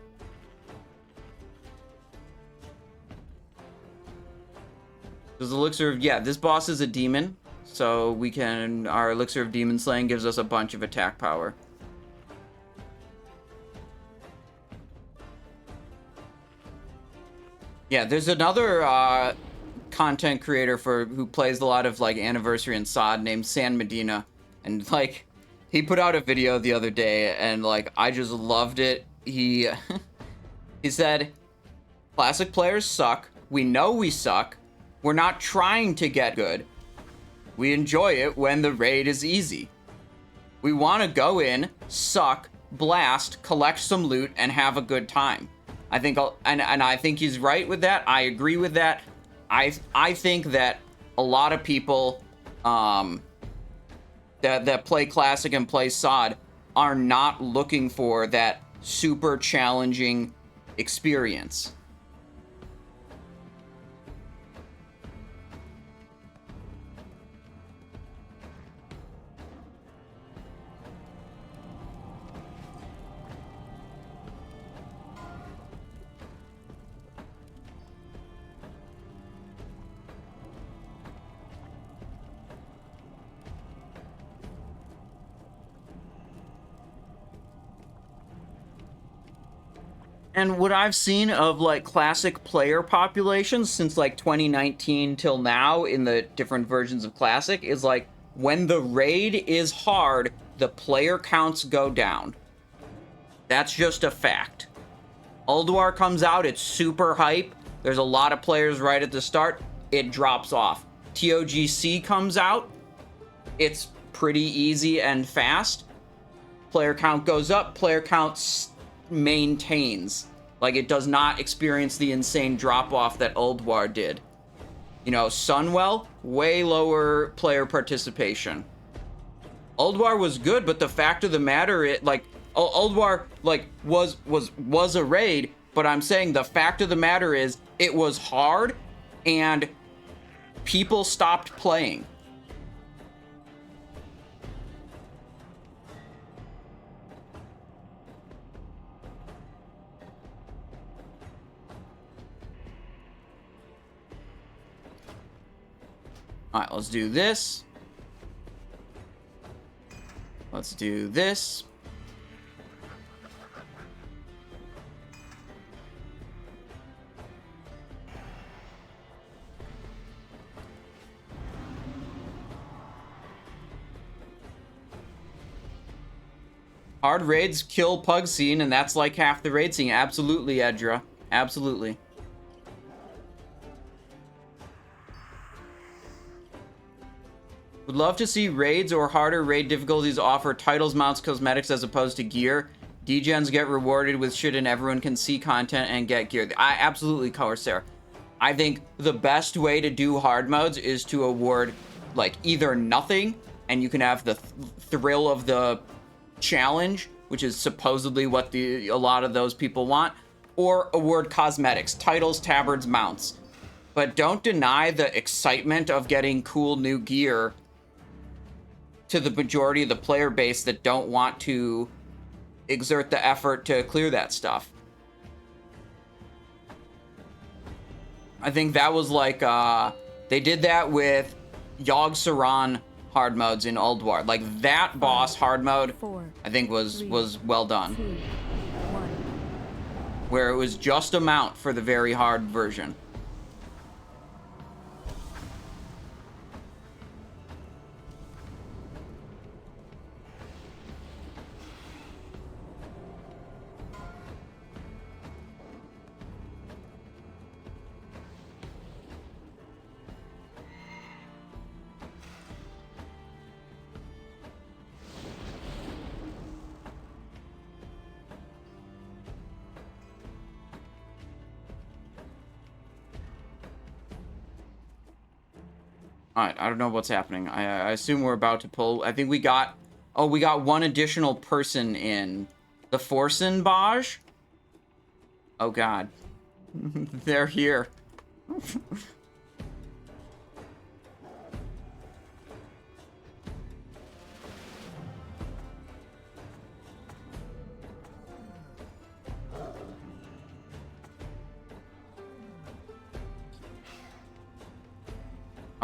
Does elixir of, yeah, this boss is a demon, so we can, our elixir of demon slaying gives us a bunch of attack power. Yeah, there's another content creator who plays a lot of like Anniversary and SOD named San Medina, and like he put out a video the other day, and like I just loved it. He he said, "Classic players suck. We know we suck. We're not trying to get good. We enjoy it when the raid is easy. We want to go in, suck, blast, collect some loot, and have a good time." I think, and I think he's right with that. I agree with that. I think that a lot of people that play Classic and play SOD are not looking for that super challenging experience. And what I've seen of like Classic player populations since like 2019 till now in the different versions of Classic is like when the raid is hard, the player counts go down. That's just a fact. Ulduar comes out, it's super hype. There's a lot of players right at the start. It drops off. TOGC comes out. It's pretty easy and fast. Player count goes up. Player count maintains. Like, it does not experience the insane drop-off that Ulduar did. You know, Sunwell, way lower player participation. Ulduar was good, but the fact of the matter, Ulduar, like, was a raid, but I'm saying the fact of the matter is, it was hard, and people stopped playing. Alright, let's do this. Let's do this. Hard raids kill pug scene, and that's like half the raid scene. Absolutely, Edra. Absolutely. Would love to see raids or harder raid difficulties offer titles, mounts, cosmetics as opposed to gear. Degens get rewarded with shit and everyone can see content and get gear. I absolutely, Corsair. I think the best way to do hard modes is to award like either nothing and you can have the thrill of the challenge, which is supposedly what a lot of those people want, or award cosmetics, titles, tabards, mounts. But don't deny the excitement of getting cool new gear to the majority of the player base that don't want to exert the effort to clear that stuff. I think that was like, they did that with Yogg Saron hard modes in Ulduar. Like, that boss hard mode, I think was well done. 2, 1. Where it was just a mount for the very hard version. Alright, I don't know what's happening. I assume we're about to pull. I think we got... Oh, we got one additional person in. The Forsenbaj? Oh, God. They're here.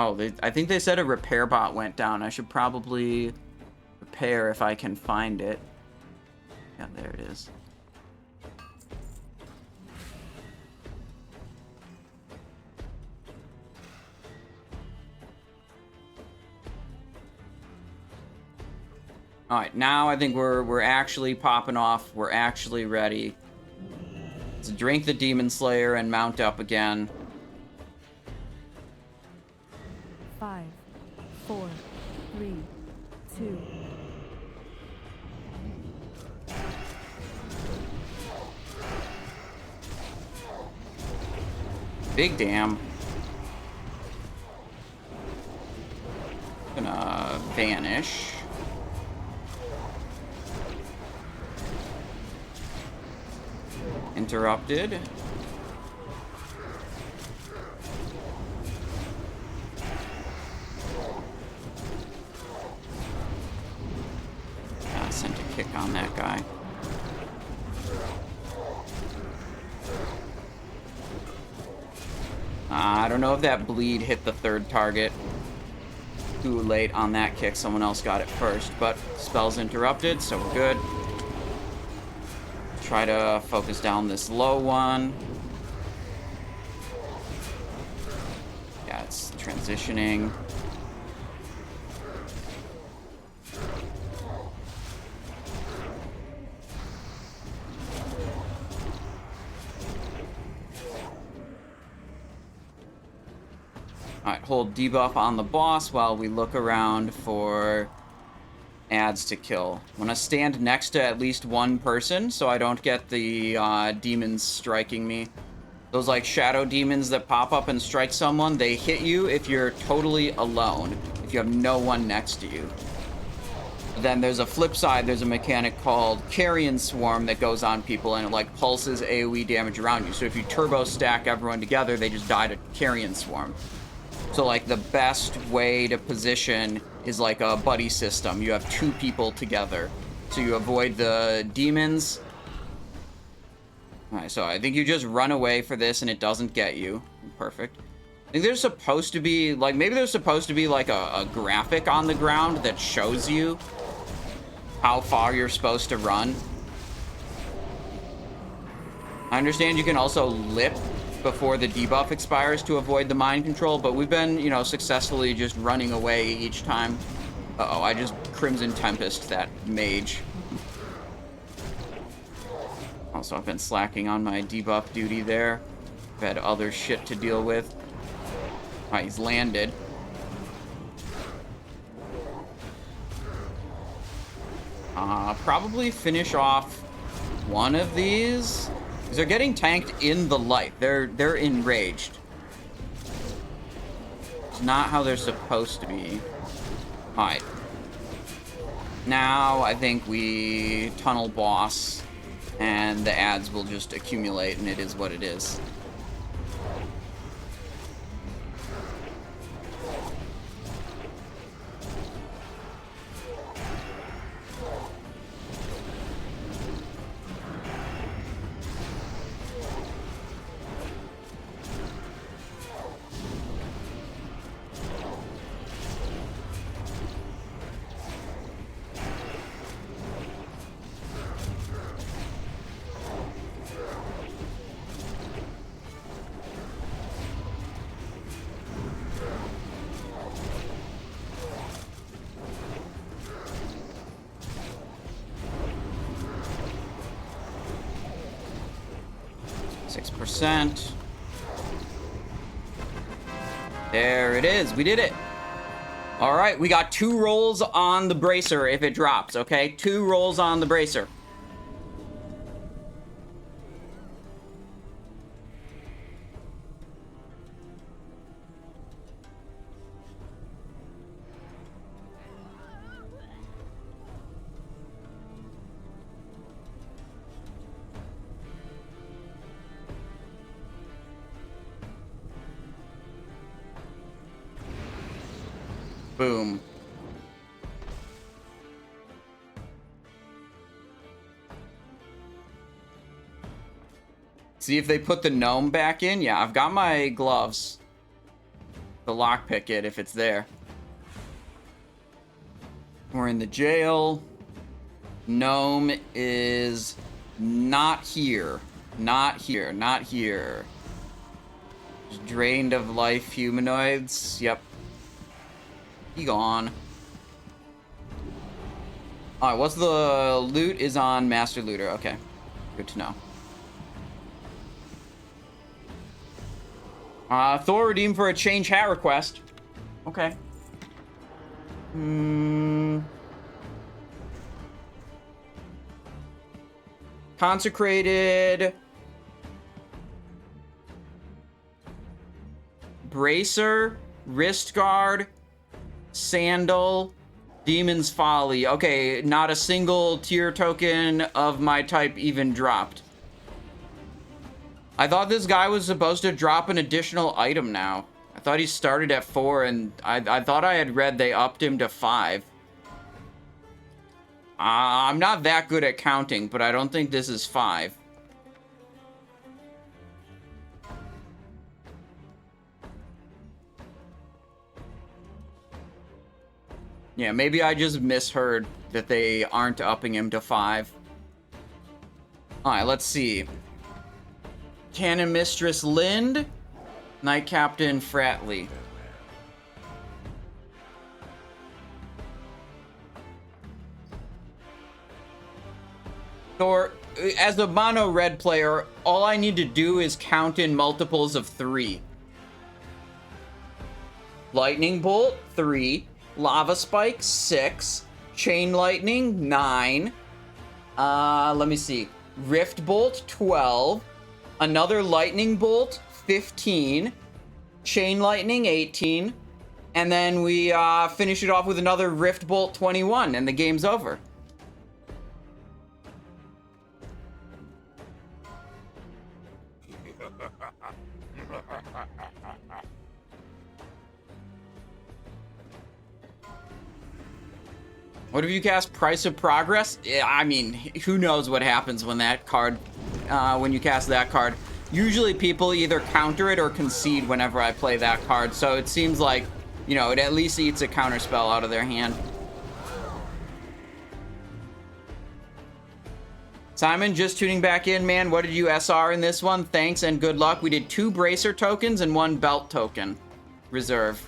Oh, I think they said a repair bot went down. I should probably repair if I can find it. Yeah, there it is. All right, now I think we're actually popping off. We're actually ready. Let's drink the Demon Slayer and mount up again. 5, 4, 3, 2. Big damn. Gonna vanish. Interrupted. Sent a kick on that guy. I don't know if that bleed hit the third target. Too late on that kick. Someone else got it first, but spell's interrupted, so we're good. Try to focus down this low one. Yeah, it's transitioning. Alright, hold debuff on the boss while we look around for ads to kill. I'm gonna stand next to at least one person so I don't get the demons striking me. Those like shadow demons that pop up and strike someone, they hit you if you're totally alone, if you have no one next to you. Then there's a flip side, there's a mechanic called Carrion Swarm that goes on people and it like pulses AoE damage around you. So if you turbo stack everyone together, they just die to Carrion Swarm. So like the best way to position is like a buddy system. You have two people together. So you avoid the demons. Alright, so I think you just run away for this and it doesn't get you. Perfect. I think there's supposed to be, like, maybe there's supposed to be like a graphic on the ground that shows you how far you're supposed to run. I understand you can also lip before the debuff expires to avoid the mind control, but we've been, you know, successfully just running away each time. Uh-oh, I just Crimson Tempest that mage. Also, I've been slacking on my debuff duty there. I've had other shit to deal with. Alright, he's landed. Probably finish off one of these. Because they're getting tanked in the light. They're enraged. It's not how they're supposed to be. Alright. Now, I think we tunnel boss, and the ads will just accumulate, and it is what it is. There it is. We did it. All right, we got 2 rolls on the bracer if it drops, okay? 2 rolls on the bracer. Boom. See if they put the gnome back in. Yeah, I've got my gloves. The lockpick it if it's there. We're in the jail. Gnome is not here. Not here. Not here. Just drained of life humanoids. Yep. He gone. Alright, what's the loot is on Master Looter. Okay. Good to know. Thor redeemed for a change hat request. Okay. Consecrated. Bracer. Wrist guard. Sandal. Demon's Folly. Okay, not a single tier token of my type even dropped. I thought this guy was supposed to drop an additional item now. I thought he started at 4, and I thought I had read they upped him to 5. I'm not that good at counting, but I don't think this is 5. Yeah, maybe I just misheard that they aren't upping him to 5. Alright, let's see. Cannon Mistress Lind, Knight Captain Fratley. Or, as a mono red player, all I need to do is count in multiples of 3. Lightning Bolt, 3. Lava Spike, 6. Chain Lightning, 9. Let me see. Rift Bolt, 12. Another Lightning Bolt, 15. Chain Lightning, 18. And then we finish it off with another Rift Bolt, 21, and the game's over. What if you cast Price of Progress? Yeah, I mean, who knows what happens when that card, when you cast that card. Usually people either counter it or concede whenever I play that card, so it seems like, you know, it at least eats a counter spell out of their hand. Simon, just tuning back in, man. What did you SR in this one? Thanks and good luck. We did 2 Bracer tokens and 1 Belt token. Reserve.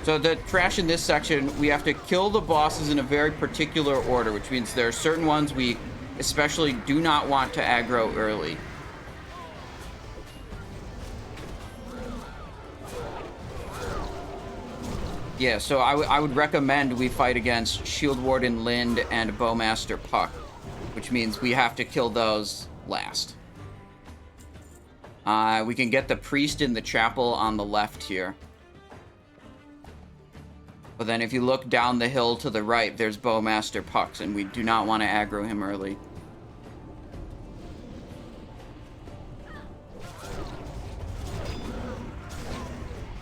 So the trash in this section, we have to kill the bosses in a very particular order, which means there are certain ones we especially do not want to aggro early. Yeah, so I would recommend we fight against Shield Warden Lind and Bowmaster Puck, which means we have to kill those last. We can get the Priest in the chapel on the left here. But then if you look down the hill to the right, there's Bowmaster Pucks, and we do not want to aggro him early.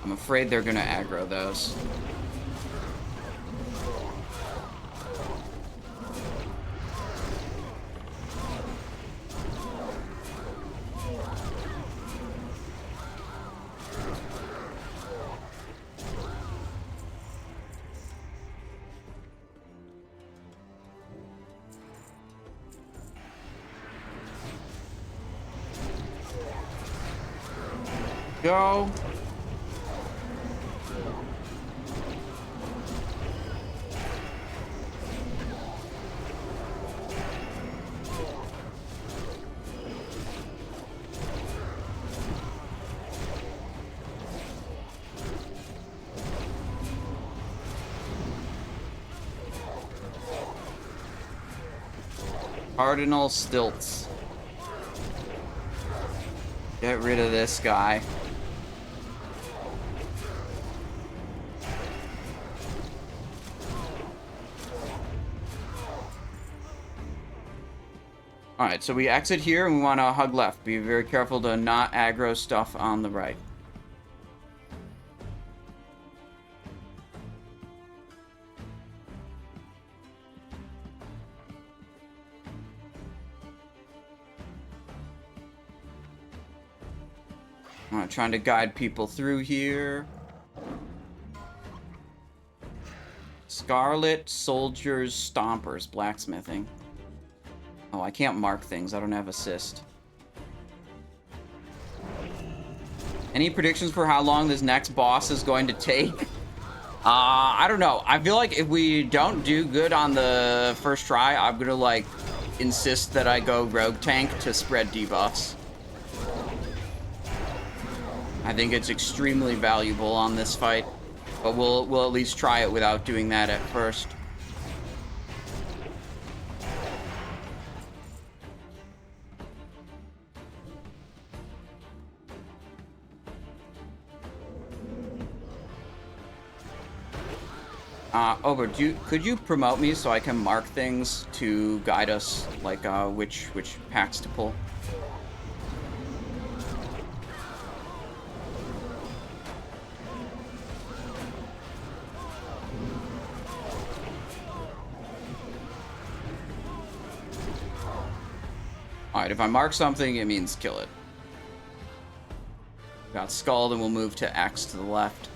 I'm afraid they're going to aggro those. Go. Cardinal Stilts. Get rid of this guy. Alright, so we exit here and we want to hug left. Be very careful to not aggro stuff on the right. Trying to guide people through here. Scarlet, soldiers, stompers, blacksmithing. Oh, I can't mark things. I don't have assist. Any predictions for how long this next boss is going to take? I don't know. I feel like if we don't do good on the first try, I'm gonna, like, insist that I go rogue tank to spread debuffs. I think it's extremely valuable on this fight, but we'll at least try it without doing that at first. Ober, could you promote me so I can mark things to guide us, like which packs to pull? Alright, if I mark something, it means kill it. Got Skull, then we'll move to X to the left.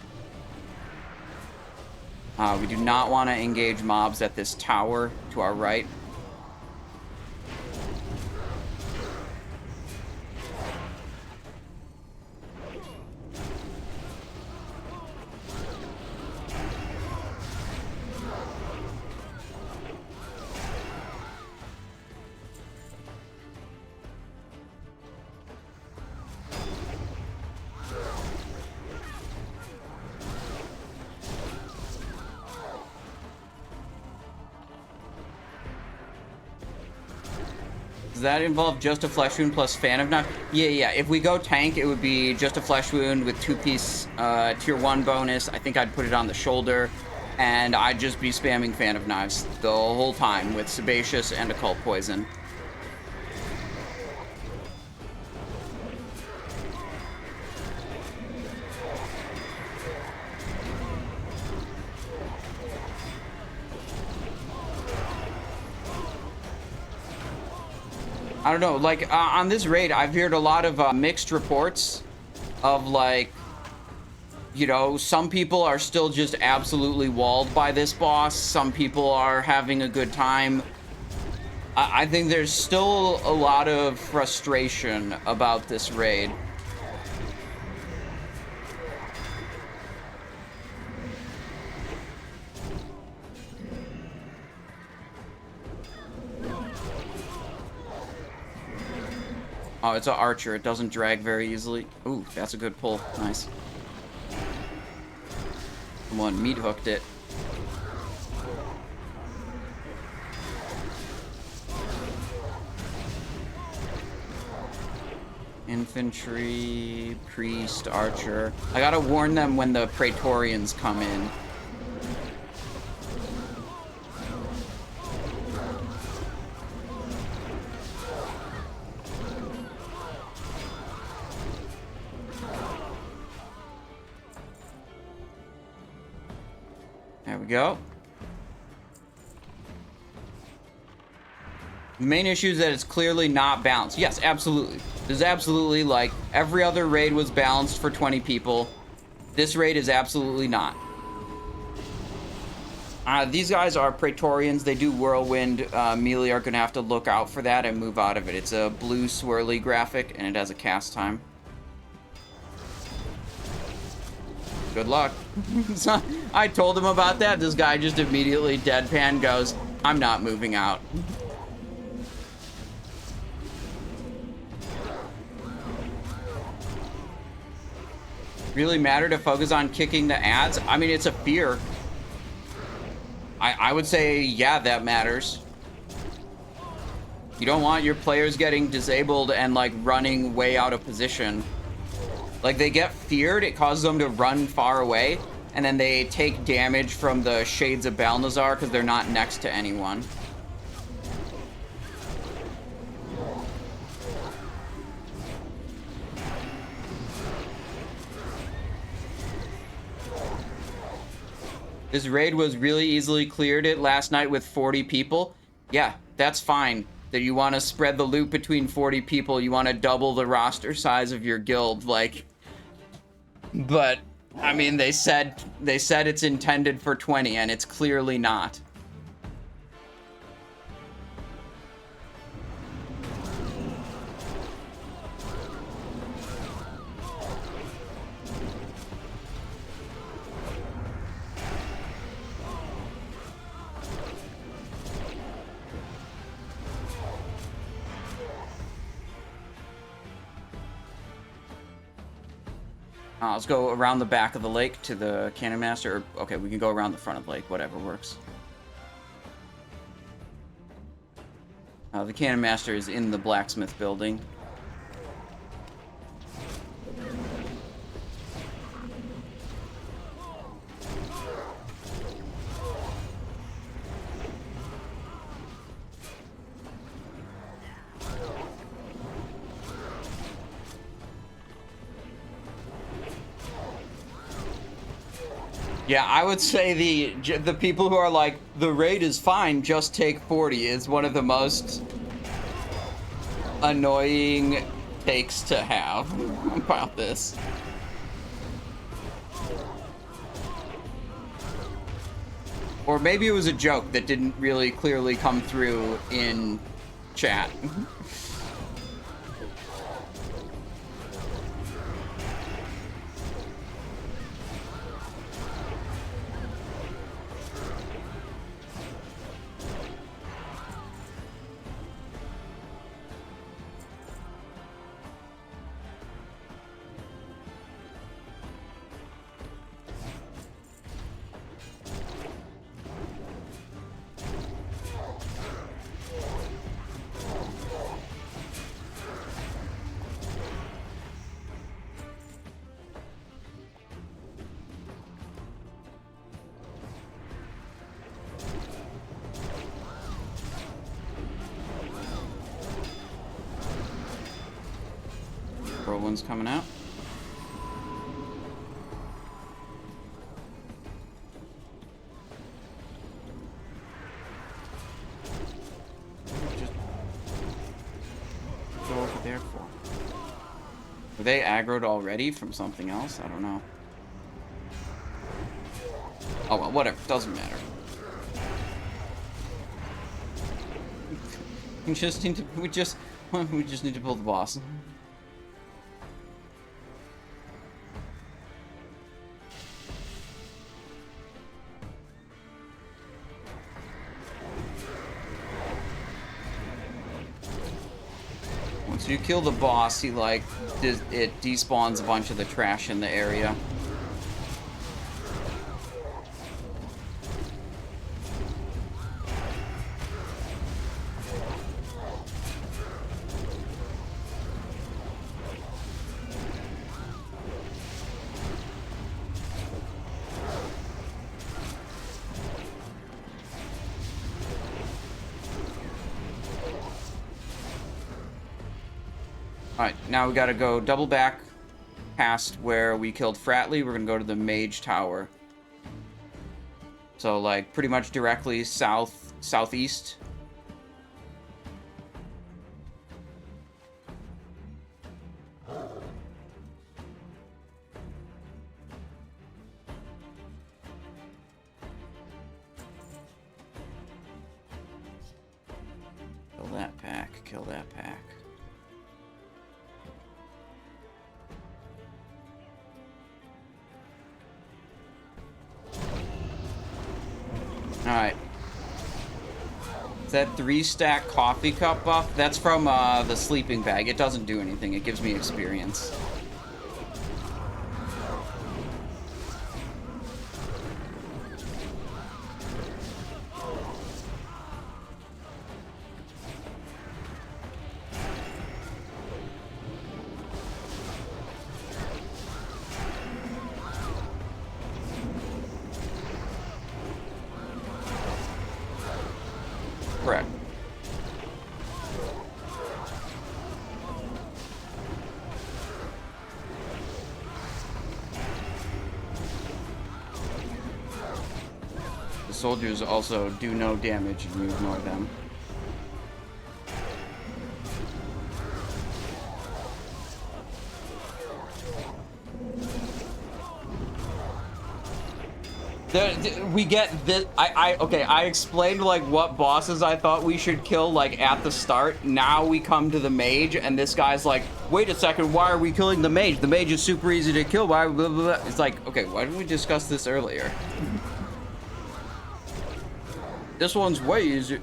We do not want to engage mobs at this tower to our right. Does that involve just a flesh wound plus fan of knife? Yeah. If we go tank, it would be just a flesh wound with 2-piece tier 1 bonus. I think I'd put it on the shoulder, and I'd just be spamming fan of knives the whole time with sebaceous and occult poison. I don't know, like, on this raid, I've heard a lot of mixed reports of, like, you know, some people are still just absolutely walled by this boss. Some people are having a good time. I think there's still a lot of frustration about this raid. Oh, it's an archer. It doesn't drag very easily. Ooh, that's a good pull. Nice. Come on, meat hooked it. Infantry, priest, archer. I gotta warn them when the Praetorians come in. There we go. The main issue is that it's clearly not balanced. Yes, absolutely. There's absolutely, like, every other raid was balanced for 20 people. This raid is absolutely not. These guys are Praetorians. They do Whirlwind. Melee are going to have to look out for that and move out of it. It's a blue swirly graphic, and it has a cast time. Good luck. So, I told him about that. This guy just immediately deadpan goes, I'm not moving out. Really matter to focus on kicking the ads? I mean, it's a fear. I would say, yeah, that matters. You don't want your players getting disabled and, like, running way out of position. Like, they get feared, it causes them to run far away, and then they take damage from the Shades of Balnazzar because they're not next to anyone. This raid was really easily cleared it last night with 40 people. Yeah, that's fine. That you want to spread the loot between 40 people, you want to double the roster size of your guild. Like, But I mean, they said it's intended for 20, and it's clearly not. Let's go around the back of the lake to the Cannon Master. Okay, we can go around the front of the lake. Whatever works. The Cannon Master is in the blacksmith building. Yeah, I would say the people who are like, the raid is fine, just take 40 is one of the most annoying takes to have about this. Or maybe it was a joke that didn't really clearly come through in chat. One's coming out. Just go over there for. Were they aggroed already from something else? I don't know. Oh well, whatever. Doesn't matter. We just need to pull the boss. You kill the boss, he like it despawns a bunch of the trash in the area. Alright, now we gotta go double back past where we killed Fratley. We're gonna go to the Mage Tower. So, like, pretty much directly southeast. Kill that pack, kill that pack. Alright. Is that 3-stack coffee cup buff? That's from the sleeping bag. It doesn't do anything. It gives me experience. Correct. The soldiers also do no damage if you ignore them. We get this. Okay, I explained like what bosses I thought we should kill like at the start. Now we come to the mage, and this guy's like, wait a second, why are we killing the mage? The mage is super easy to kill. Why? Blah, blah, blah. It's like, okay, why didn't we discuss this earlier? This one's way easier.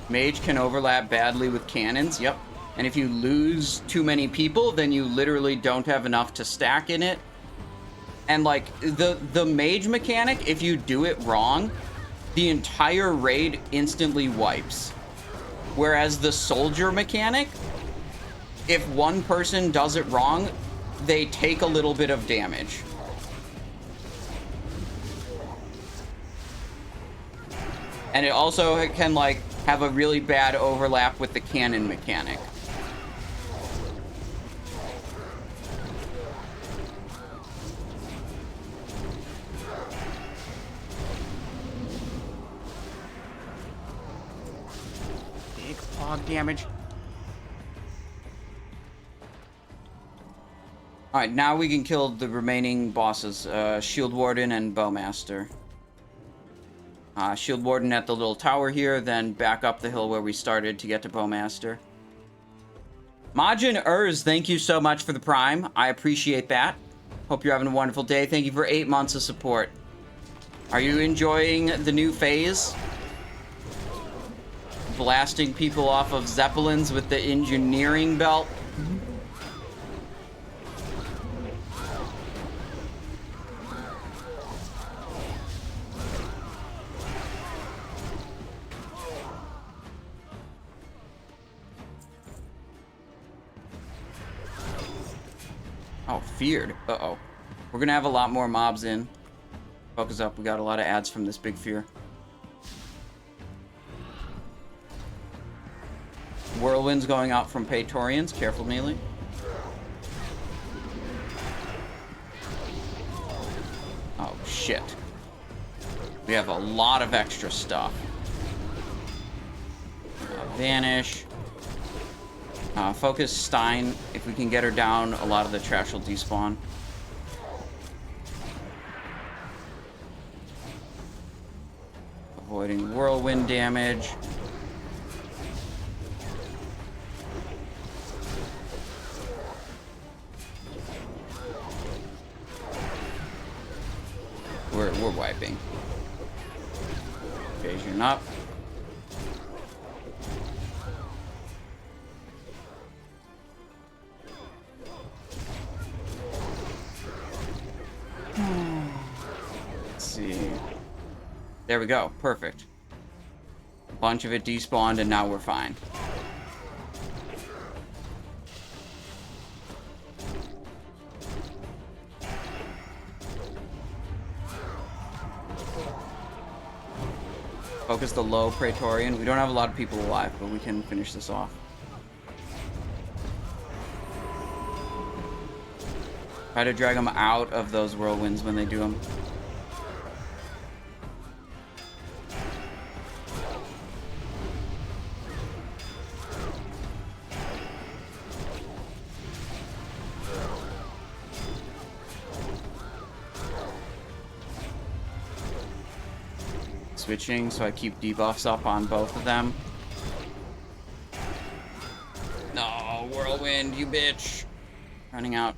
Mage can overlap badly with cannons, yep. And if you lose too many people, then you literally don't have enough to stack in it. And like, the mage mechanic, if you do it wrong, the entire raid instantly wipes. Whereas the soldier mechanic, if one person does it wrong, they take a little bit of damage. And it also can like have a really bad overlap with the cannon mechanic. Big fog damage. Alright, now we can kill the remaining bosses, Shield Warden and Bowmaster. Shield Warden at the little tower here, then back up the hill where we started to get to Bowmaster. Majin Urz, thank you so much for the Prime. I appreciate that. Hope you're having a wonderful day. Thank you for 8 months of support. Are you enjoying the new phase? Blasting people off of Zeppelins with the engineering belt? Oh, feared. Uh-oh. We're gonna have a lot more mobs in. Focus up. We got a lot of ads from this big fear. Whirlwinds going out from Praetorians. Careful, melee. Oh, shit. We have a lot of extra stuff. Vanish. Focus Stein. If we can get her down, a lot of the trash will despawn. Avoiding whirlwind damage. We're wiping. Evasion up. Let's see. There we go. Perfect. A bunch of it despawned, and now we're fine. Focus the low Praetorian. We don't have a lot of people alive, but we can finish this off. Try to drag them out of those whirlwinds when they do them. Switching, so I keep debuffs up on both of them. No, whirlwind, you bitch. Running out.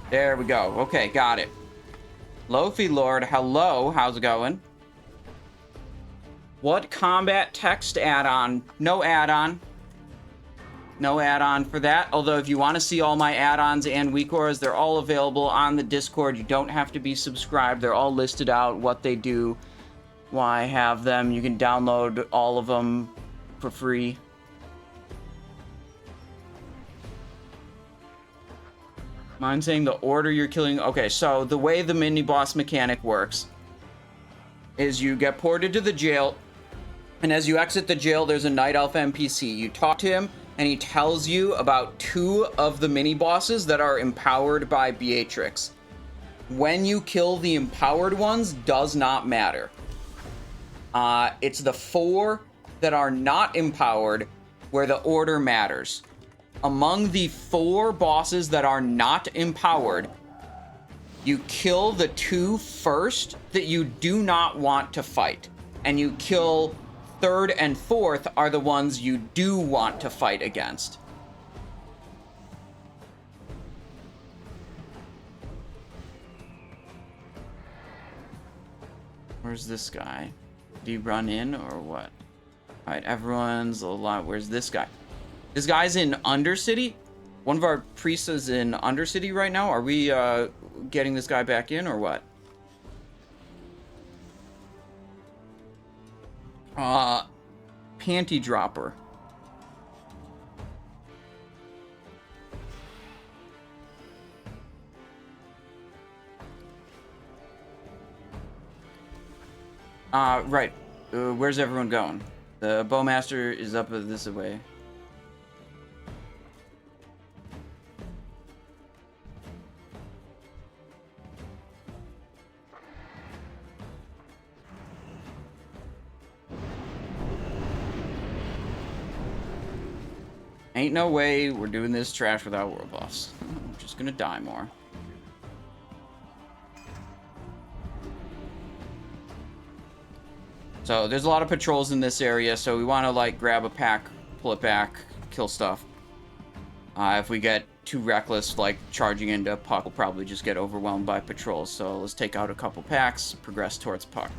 There we go. Okay, got it. Lofi Lord, hello. How's it going? What combat text add-on? No add-on. No add-on for that. Although if you want to see all my add-ons and weak auras, they're all available on the Discord. You don't have to be subscribed. They're all listed out, what they do, why I have them. You can download all of them for free. Mine's saying the order you're killing. Okay, so the way the mini boss mechanic works is you get ported to the jail, and as you exit the jail, there's a Night Elf NPC. You talk to him, and he tells you about 2 of the mini bosses that are empowered by Beatrix. When you kill the empowered ones, does not matter. It's the 4 that are not empowered where the order matters. Among the 4 bosses that are not empowered, you kill the 2 first that you do not want to fight. And you kill 3rd and 4th are the ones you do want to fight against. Where's this guy? Did he run in or what? Alright, everyone's a lot. Where's this guy? This guy's in Undercity. One of our priests is in Undercity right now. Are we getting this guy back in or what? Panty dropper. Right. Where's everyone going? The Bowmaster is up this way. Ain't no way we're doing this trash without world buffs. I'm just gonna die more. So there's a lot of patrols in this area, so we want to like grab a pack, pull it back, kill stuff. If we get too reckless, like charging into Puck, we'll probably just get overwhelmed by patrols. So let's take out a couple packs, progress towards Puck.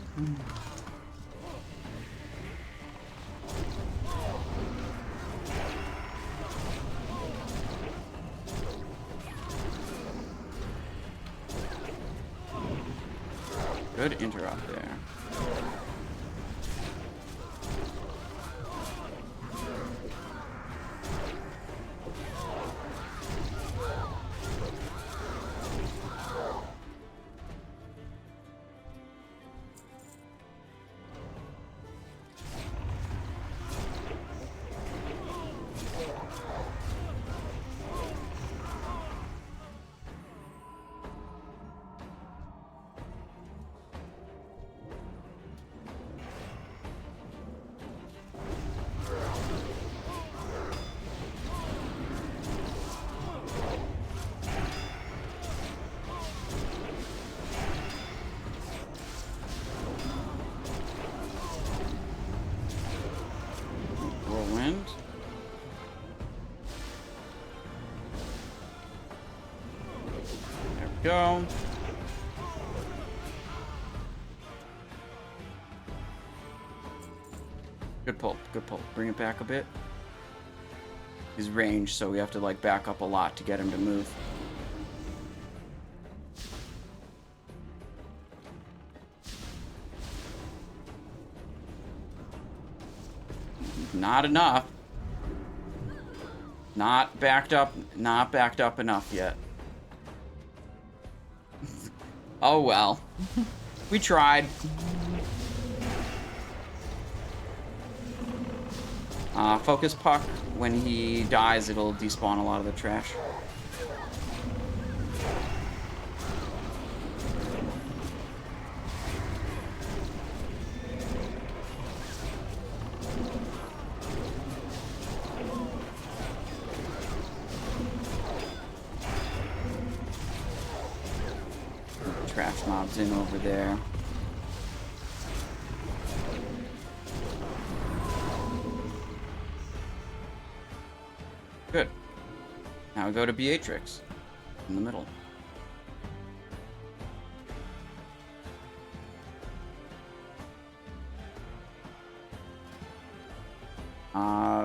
Good interrupt there. Whirlwind. There we go. Good pull, good pull. Bring it back a bit. He's ranged, so we have to like back up a lot to get him to move. Not enough. Not backed up enough yet. Oh well. We tried. Focus Puck. When he dies, it'll despawn a lot of the trash. Trash mobs in over there. Good. Now we go to Beatrix in the middle.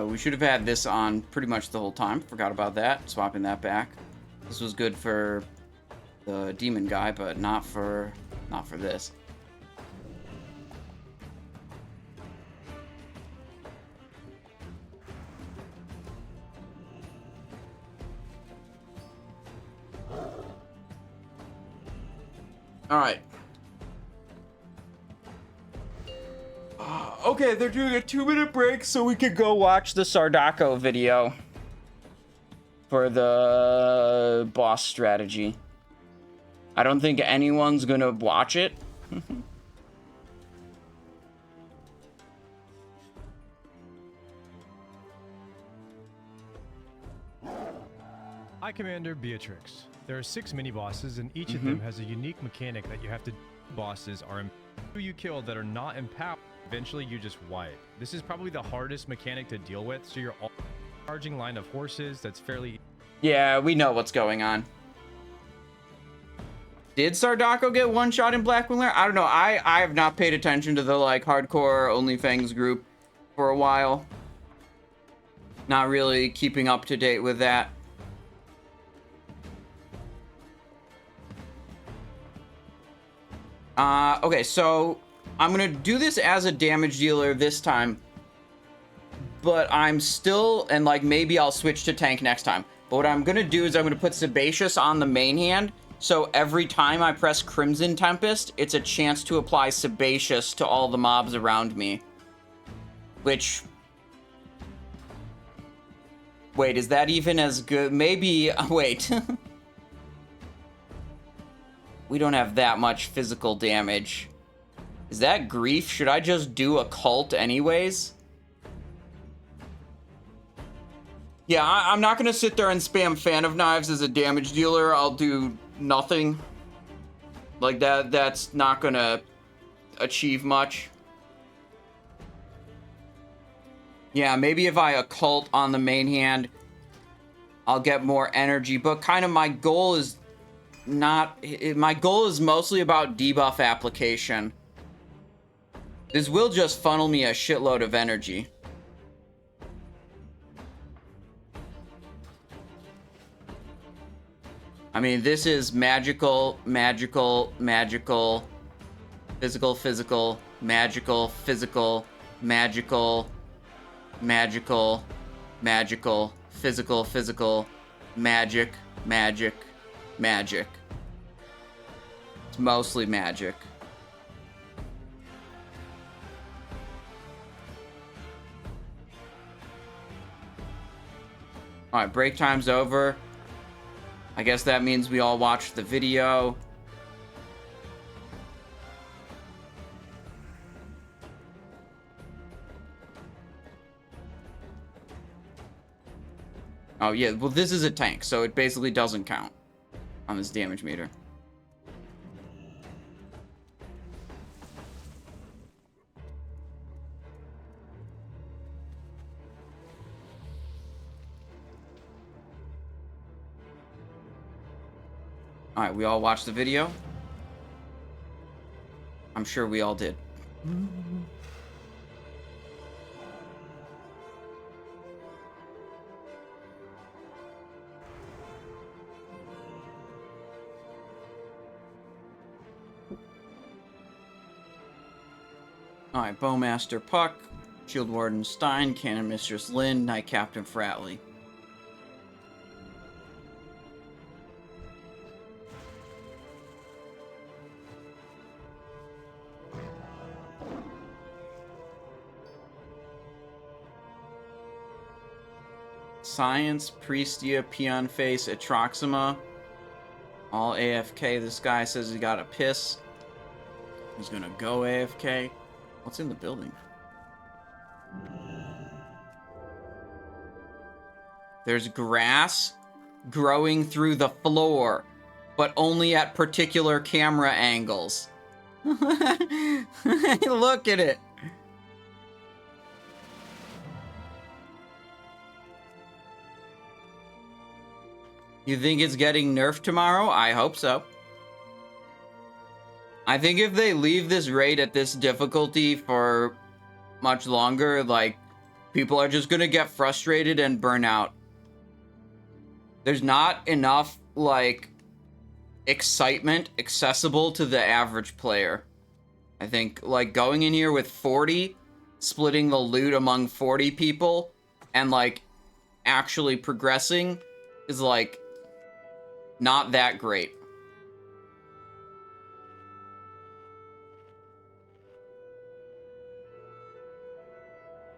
We should have had this on pretty much the whole time. Forgot about that. Swapping that back. This was good for the demon guy, but not for this. Alright. Okay, they're doing a 2-minute break so we could go watch the Sardako video for the boss strategy. I don't think anyone's gonna watch it. Hi, Commander Beatrix. There are 6 mini-bosses, and each of them has a unique mechanic that you have to... Bosses are who you kill that are not empowered. Eventually, you just wipe. This is probably the hardest mechanic to deal with, so you're all charging line of horses that's fairly... Yeah, we know what's going on. Did Sardako get one shot in Blackwing Lair? I don't know. I have not paid attention to the, like, hardcore OnlyFangs group for a while. Not really keeping up to date with that. Okay, so I'm gonna do this as a damage dealer this time, but I'm still, and like maybe I'll switch to tank next time. But what I'm gonna do is I'm gonna put Sebaceous on the main hand, so every time I press Crimson Tempest, it's a chance to apply Sebaceous to all the mobs around me. Which... Wait, is that even as good? Maybe... Wait. We don't have that much physical damage. Is that grief? Should I just do a cult anyways? Yeah, I'm not gonna sit there and spam Fan of Knives as a damage dealer. I'll do nothing. Like that, that's not gonna achieve much. Yeah, maybe if I occult on the main hand, I'll get more energy. But kind of my goal is my goal is mostly about debuff application. This will just funnel me a shitload of energy. I mean, this is magical, magical, magical, physical, physical, magical, physical, magical, magical, magical, physical, physical, magic, magic, magic. It's mostly magic. Alright, break time's over. I guess that means we all watched the video. Oh yeah, well this is a tank, so it basically doesn't count on this damage meter. Alright, we all watched the video. I'm sure we all did. Alright, Bowmaster Puck, Shield Warden Stein, Cannon Mistress Lynn, Knight Captain Fratley. Science, Priestia, Peon Face, Atroxima. All AFK. This guy says he got a piss. He's gonna go AFK. What's in the building? There's grass growing through the floor, but only at particular camera angles. Look at it. You think it's getting nerfed tomorrow? I hope so. I think if they leave this raid at this difficulty for much longer, like, people are just gonna get frustrated and burn out. There's not enough, like, excitement accessible to the average player. I think, like, going in here with 40, splitting the loot among 40 people, and, like, actually progressing is, like, not that great.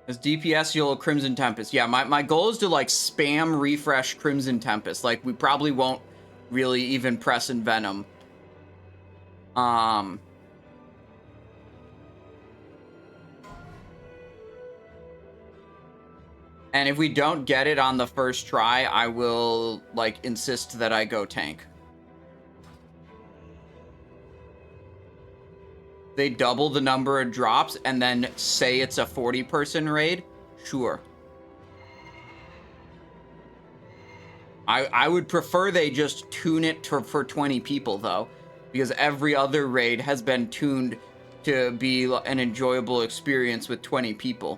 As DPS, you'll Crimson Tempest. Yeah, my goal is to, like, spam refresh Crimson Tempest. Like, we probably won't really even press Envenom. And if we don't get it on the first try, I will, like, insist that I go tank. They double the number of drops and then say it's a 40-person raid? Sure. I would prefer they just tune it for 20 people, though, because every other raid has been tuned to be an enjoyable experience with 20 people.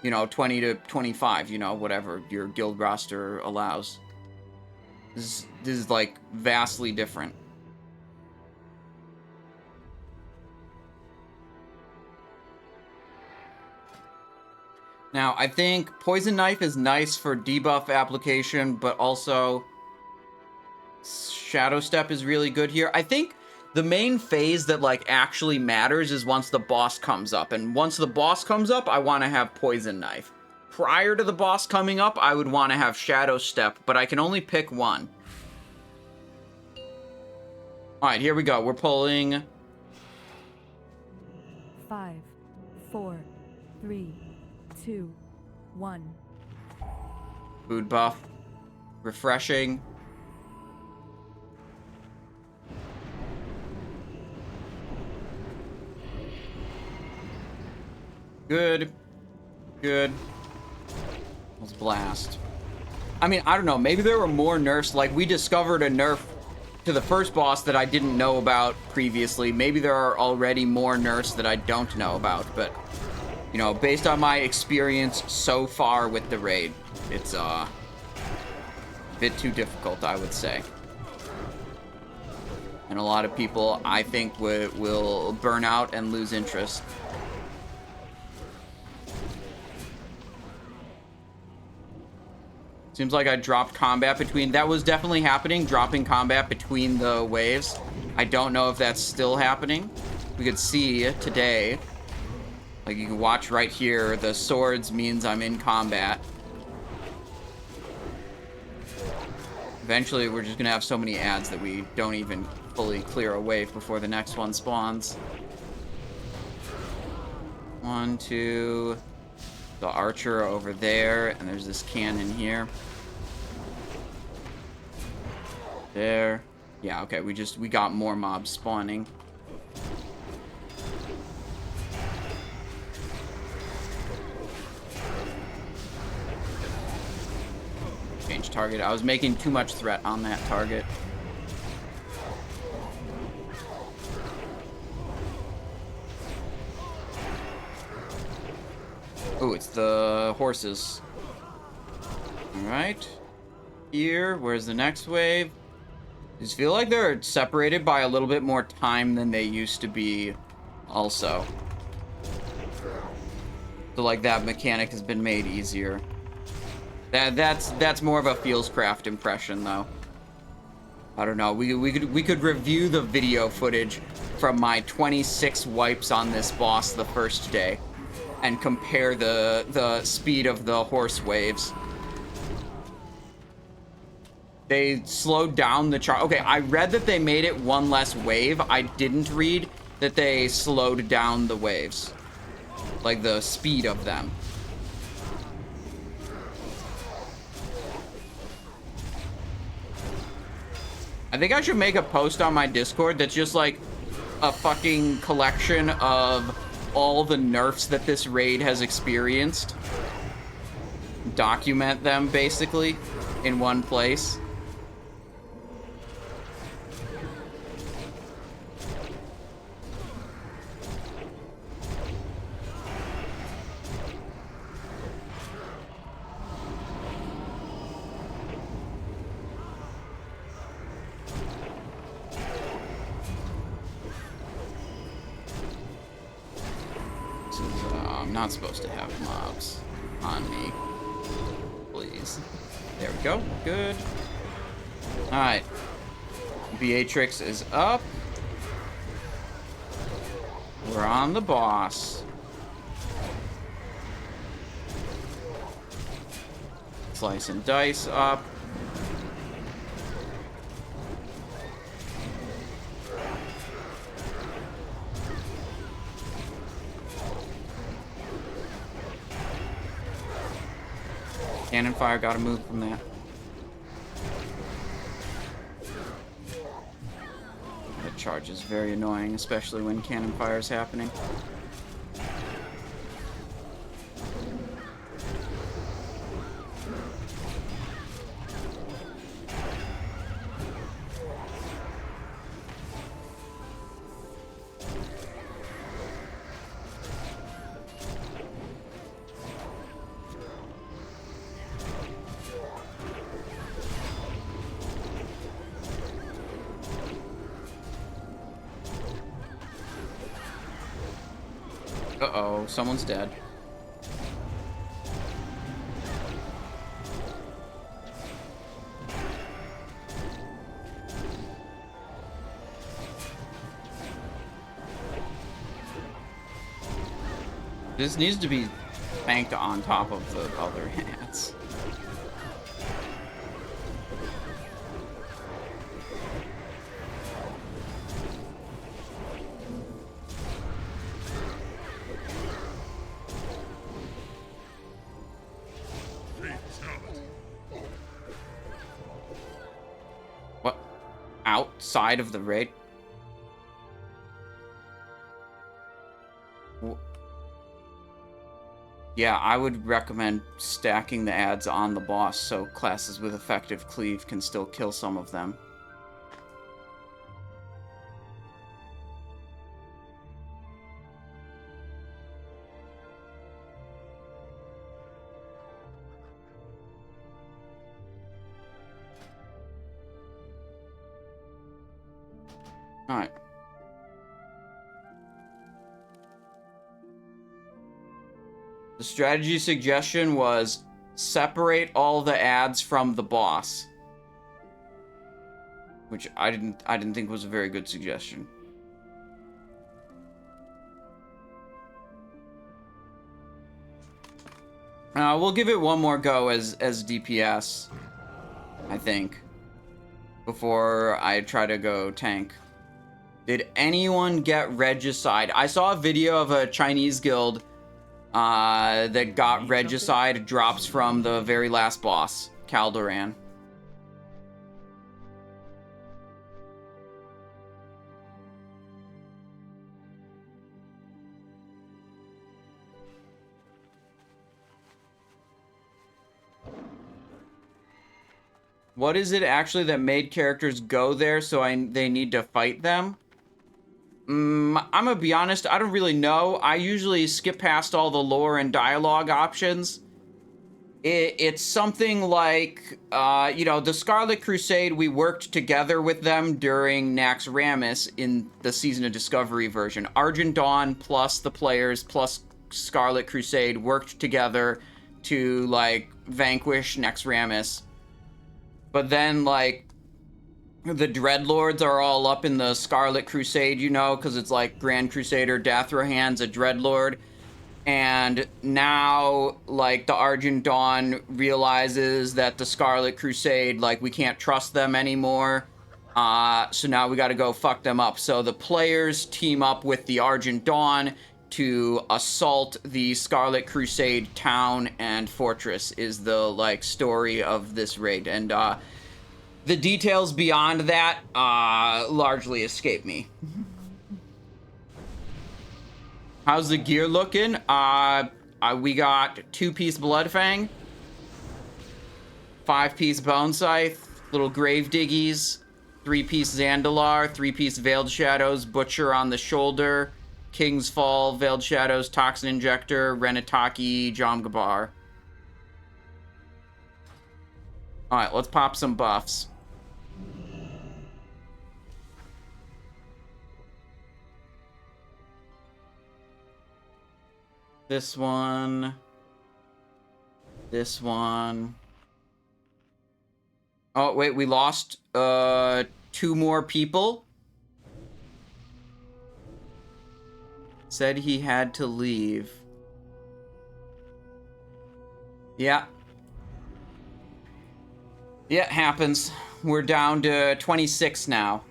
You know, 20 to 25, you know, whatever your guild roster allows. This is like, vastly different. Now, I think Poison Knife is nice for debuff application, but also Shadow Step is really good here. I think the main phase that, like, actually matters is once the boss comes up. And once the boss comes up, I want to have Poison Knife. Prior to the boss coming up, I would want to have Shadow Step, but I can only pick one. Alright, here we go. We're pulling... 5, 4, 3, 2, 1. Food buff. Refreshing. Good. Good. Let's blast. I mean, I don't know. Maybe there were more nerfs. Like, we discovered a nerf to the first boss that I didn't know about previously. Maybe there are already more nerfs that I don't know about. But, you know, based on my experience so far with the raid, it's a bit too difficult, I would say. And a lot of people, I think, will burn out and lose interest. Seems like I dropped combat between... That was definitely happening, dropping combat between the waves. I don't know if that's still happening. We could see today. Like, you can watch right here. The swords means I'm in combat. Eventually, we're just going to have so many ads that we don't even fully clear a wave before the next one spawns. 1, 2... The archer over there, and there's this cannon here. There. Yeah, okay, we got more mobs spawning. Change target. I was making too much threat on that target. Oh, it's the horses. Alright. Here, where's the next wave? I just feel like they're separated by a little bit more time than they used to be also. So, like, that mechanic has been made easier. That's more of a Feelscraft impression, though. I don't know. We could review the video footage from my 26 wipes on this boss the first day. And compare the speed of the horse waves. They slowed down the charge. Okay, I read that they made it one less wave. I didn't read that they slowed down the waves. Like, the speed of them. I think I should make a post on my Discord that's just, like, a fucking collection of all the nerfs that this raid has experienced. Document them, basically, in one place. I'm not supposed to have mobs on me. Please. There we go. Good. Alright. Beatrix is up. We're on the boss. Slice and dice up. Cannon fire, gotta move from that. That charge is very annoying, especially when cannon fire is happening. Uh-oh, someone's dead. This needs to be banked on top of the other hats. What? Outside of the raid? Yeah, I would recommend stacking the ads on the boss so classes with effective cleave can still kill some of them. Alright. The strategy suggestion was separate all the ads from the boss, which I didn't think was a very good suggestion. We'll give it one more go as DPS, I think, before I try to go tank. Did anyone get regicide? I saw a video of a Chinese guild that got regicide drops from the very last boss, Calderan. What is it actually that made characters go there so they need to fight them? I'm gonna be honest, I don't really know. I usually skip past all the lore and dialogue options. It's something like, you know, the Scarlet Crusade, we worked together with them during Naxxramas in the Season of Discovery version. Argent Dawn plus the players plus Scarlet Crusade worked together to, like, vanquish Naxxramas. But then, like, the Dreadlords are all up in the Scarlet Crusade, you know, because it's like Grand Crusader Dathrahan's a Dreadlord. And now, like, the Argent Dawn realizes that the Scarlet Crusade, like, we can't trust them anymore. So now we gotta go fuck them up. So the players team up with the Argent Dawn to assault the Scarlet Crusade town and fortress is the, like, story of this raid. And, the details beyond that, largely escape me. How's the gear looking? We got 2-piece Bloodfang, 5-piece Bone Scythe, little Grave Diggies, 3-piece Zandalar, 3-piece Veiled Shadows, Butcher on the shoulder, King's Fall, Veiled Shadows, Toxin Injector, Renataki, Jomgabar. Alright, let's pop some buffs. This one. This one. Oh, wait, we lost 2 more people. Said he had to leave. Yeah. Yeah, it happens. We're down to 26 now.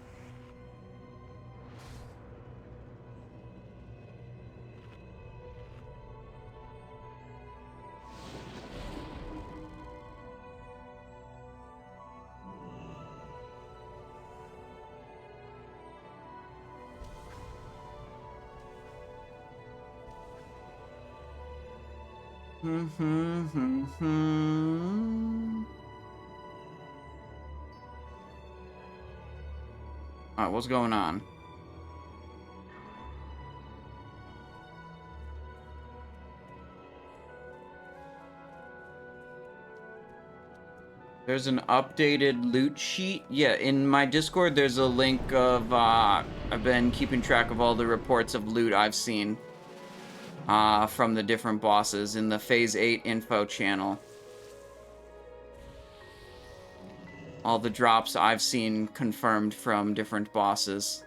Alright, what's going on? There's an updated loot sheet. Yeah, in my Discord, there's a link of, I've been keeping track of all the reports of loot I've seen from the different bosses in the Phase 8 info channel. All the drops I've seen confirmed from different bosses.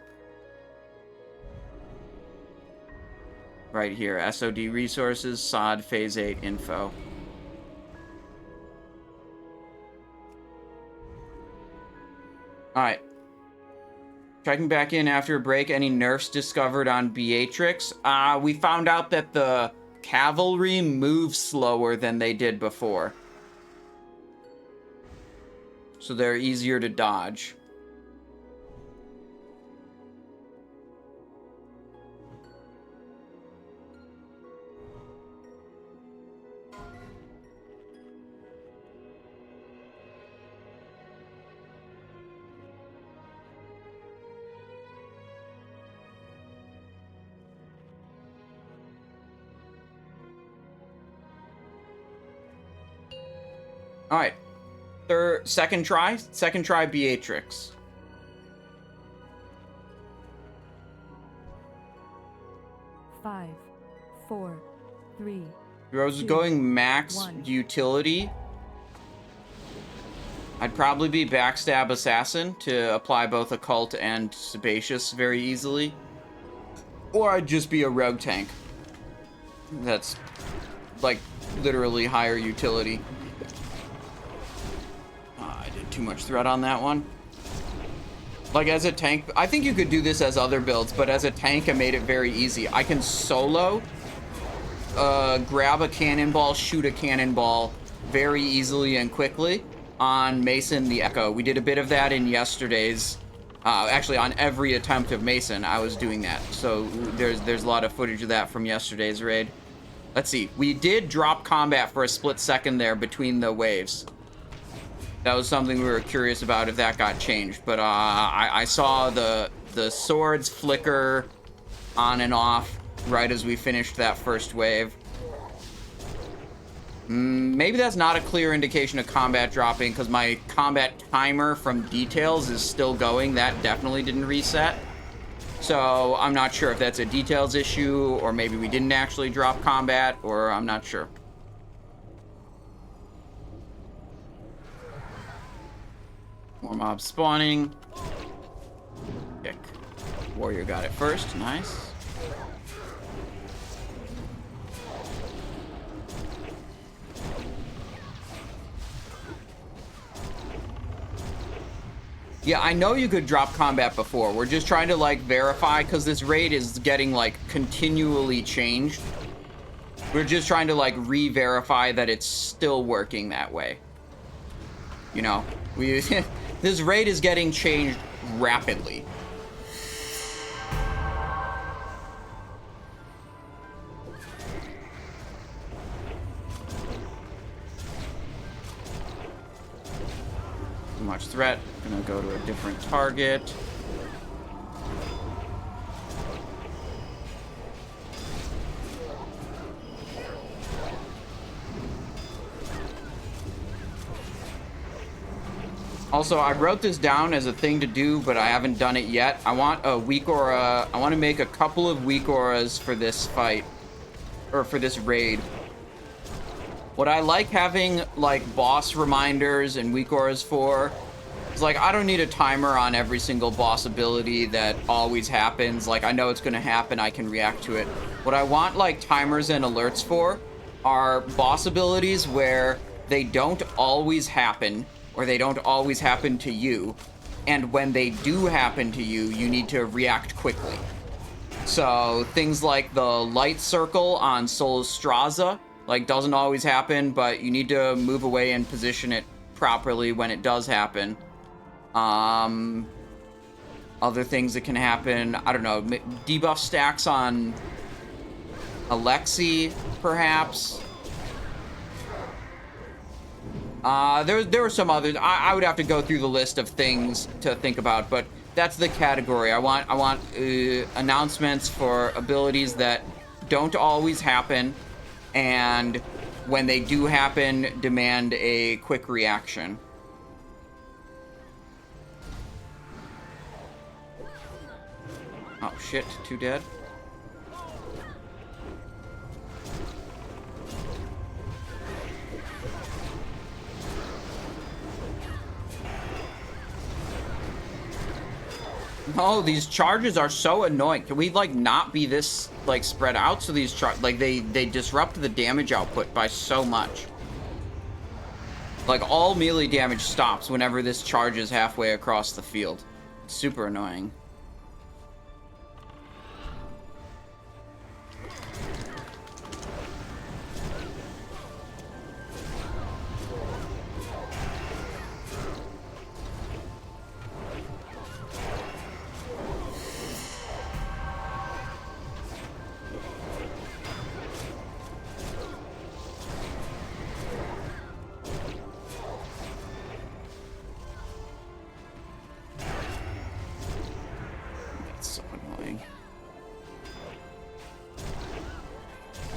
Right here, SOD resources, SOD Phase 8 info. Alright. Checking back in after a break. Any nerfs discovered on Beatrix? We found out that the cavalry move slower than they did before. So they're easier to dodge. All right, second try Beatrix. Five, four, three. Rose is going max utility. I'd probably be Backstab Assassin to apply both Occult and Sebaceous very easily. Or I'd just be a Rogue Tank. That's, like, literally higher utility. I did too much threat on that one. Like, as a tank, I think you could do this as other builds, but as a tank, I made it very easy. I can solo grab a cannonball, shoot a cannonball very easily and quickly on Mason the Echo. We did a bit of that in yesterday's, actually on every attempt of Mason, I was doing that. So there's a lot of footage of that from yesterday's raid. Let's see, we did drop combat for a split second there between the waves. That was something we were curious about if that got changed, but I saw the swords flicker on and off right as we finished that first wave. Maybe that's not a clear indication of combat dropping, because my combat timer from details is still going. That definitely didn't reset. So I'm not sure if that's a details issue, or maybe we didn't actually drop combat, or I'm not sure. More mobs spawning. Kick. Warrior got it first. Nice. Yeah, I know you could drop combat before. We're just trying to, like, verify, because this raid is getting, like, continually changed. We're just trying to, like, re-verify that it's still working that way. You know, this raid is getting changed rapidly. Too much threat. Gonna go to a different target. Also, I wrote this down as a thing to do, but I haven't done it yet. I want a weak aura. I want to make a couple of weak auras for this fight, or for this raid. What I like having, like, boss reminders and weak auras for is, like, I don't need a timer on every single boss ability that always happens. Like, I know it's going to happen. I can react to it. What I want, like, timers and alerts for are boss abilities where they don't always happen, or they don't always happen to you. And when they do happen to you, you need to react quickly. So things like the light circle on Solstraza, like, doesn't always happen, but you need to move away and position it properly when it does happen. Other things that can happen, I don't know, debuff stacks on Alexi, perhaps. There were some others. I would have to go through the list of things to think about, but that's the category. I want announcements for abilities that don't always happen, and when they do happen, demand a quick reaction. Oh shit, 2 dead. Oh, these charges are so annoying. Can we, like, not be this, like, spread out? So these like, they disrupt the damage output by so much. Like, all melee damage stops whenever this charges halfway across the field. It's super annoying.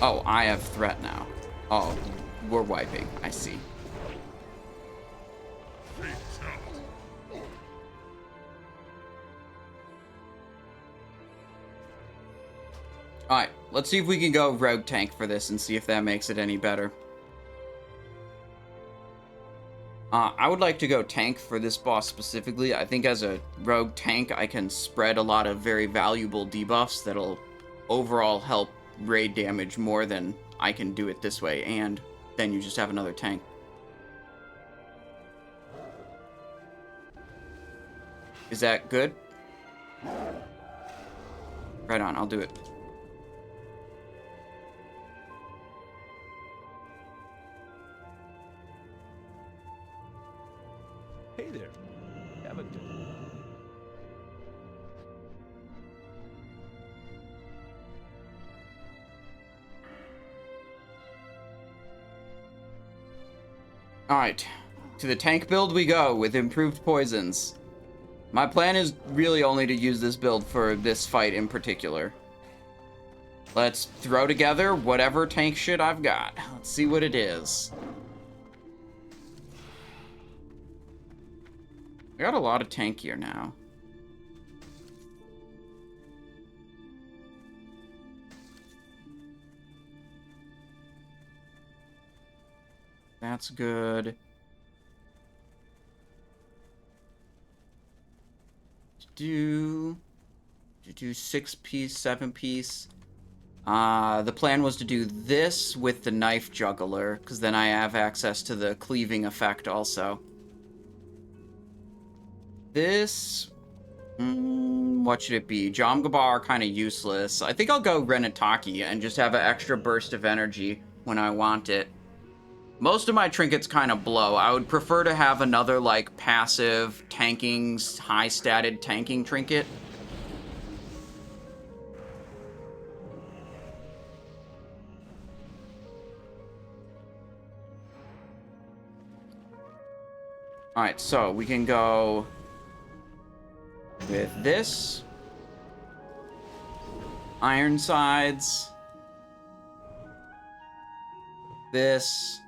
Oh, I have threat now. Oh, we're wiping. I see. Alright, let's see if we can go rogue tank for this and see if that makes it any better. I would like to go tank for this boss specifically. I think as a rogue tank, I can spread a lot of very valuable debuffs that'll overall help raid damage more than I can do it this way, and then you just have another tank. Is that good? Right on, I'll do it. Hey there. Have a good. Alright, to the tank build we go with improved poisons. My plan is really only to use this build for this fight in particular. Let's throw together whatever tank shit I've got. Let's see what it is. I got a lot of tank gear now. That's good. Do 6-piece, 7-piece. The plan was to do this with the knife juggler, because then I have access to the cleaving effect also. This, what should it be? Jomgabar kind of useless. I think I'll go Renataki and just have an extra burst of energy when I want it. Most of my trinkets kind of blow. I would prefer to have another, like, passive tanking, high-statted tanking trinket. Alright, so we can go with this. Ironsides. This.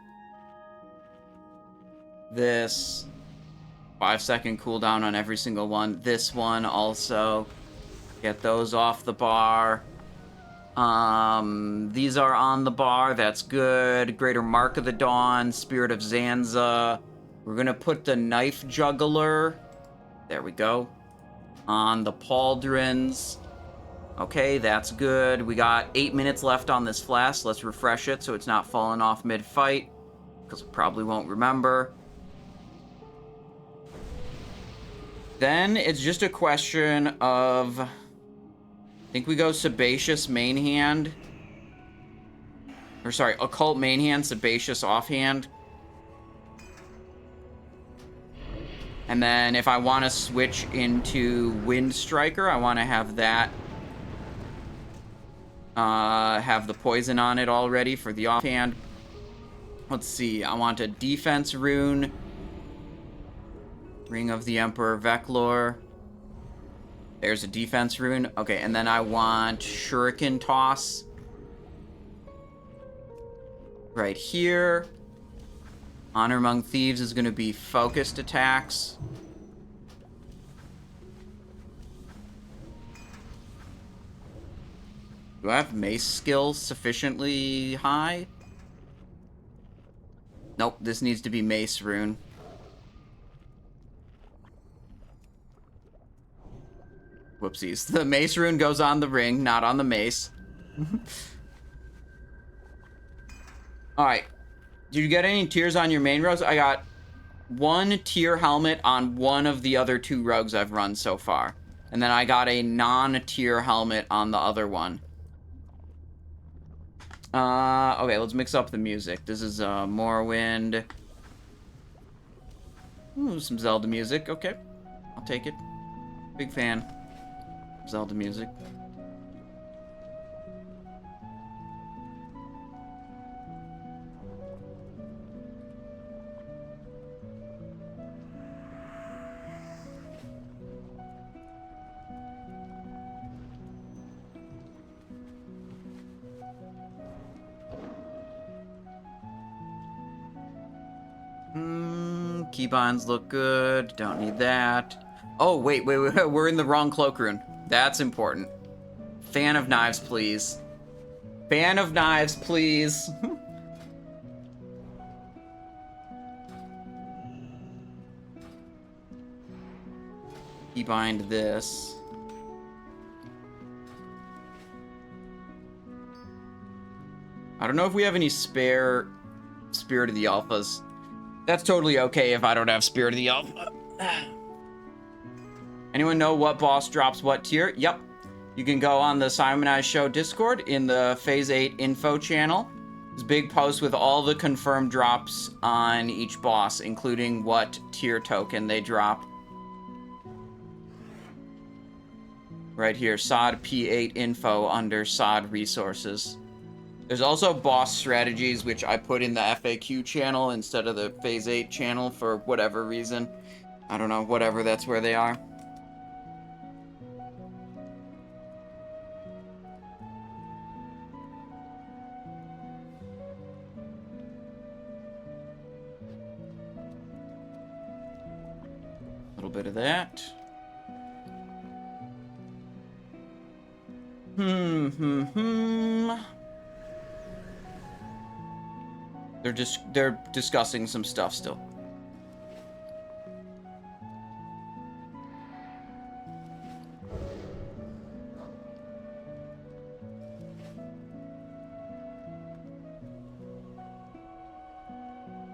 5-second cooldown on every single one. This one also. Get those off the bar. These are on the bar. That's good. Greater Mark of the Dawn. Spirit of Zanza. We're gonna put the Knife Juggler. There we go. On the pauldrons. Okay, that's good. We got 8 minutes left on this flask. Let's refresh it so it's not falling off mid-fight, because I probably won't remember. Then it's just a question of... I think we go Sebaceous main hand. Or sorry, Occult main hand, Sebaceous offhand. And then if I want to switch into Wind Striker, I want to have that... have the poison on it already for the offhand. Let's see, I want a defense rune. Ring of the Emperor Veclor. There's a defense rune. Okay, and then I want Shuriken Toss. Right here. Honor Among Thieves is going to be focused attacks. Do I have mace skills sufficiently high? Nope, this needs to be mace rune. Whoopsies. The mace rune goes on the ring, not on the mace. Alright. Did you get any tiers on your main rogues? I got 1 tier helmet on one of the other 2 rogues I've run so far. And then I got a non-tier helmet on the other one. Okay, let's mix up the music. This is Morrowind. Ooh, some Zelda music. Okay, I'll take it. Big fan of Zelda music. Keybinds look good. Don't need that. Oh, wait. We're in the wrong cloak rune. That's important. Fan of knives, please. Fan of knives, please. Keybind this. I don't know if we have any spare Spirit of the Alphas. That's totally okay if I don't have Spirit of the Alpha. Anyone know what boss drops what tier? Yep. You can go on the Simonize Show Discord in the Phase 8 info channel. There's a big post with all the confirmed drops on each boss, including what tier token they drop. Right here, SOD P8 info under SOD resources. There's also boss strategies, which I put in the FAQ channel instead of the Phase 8 channel for whatever reason. I don't know, whatever, that's where they are. A little bit of that. They're discussing some stuff still.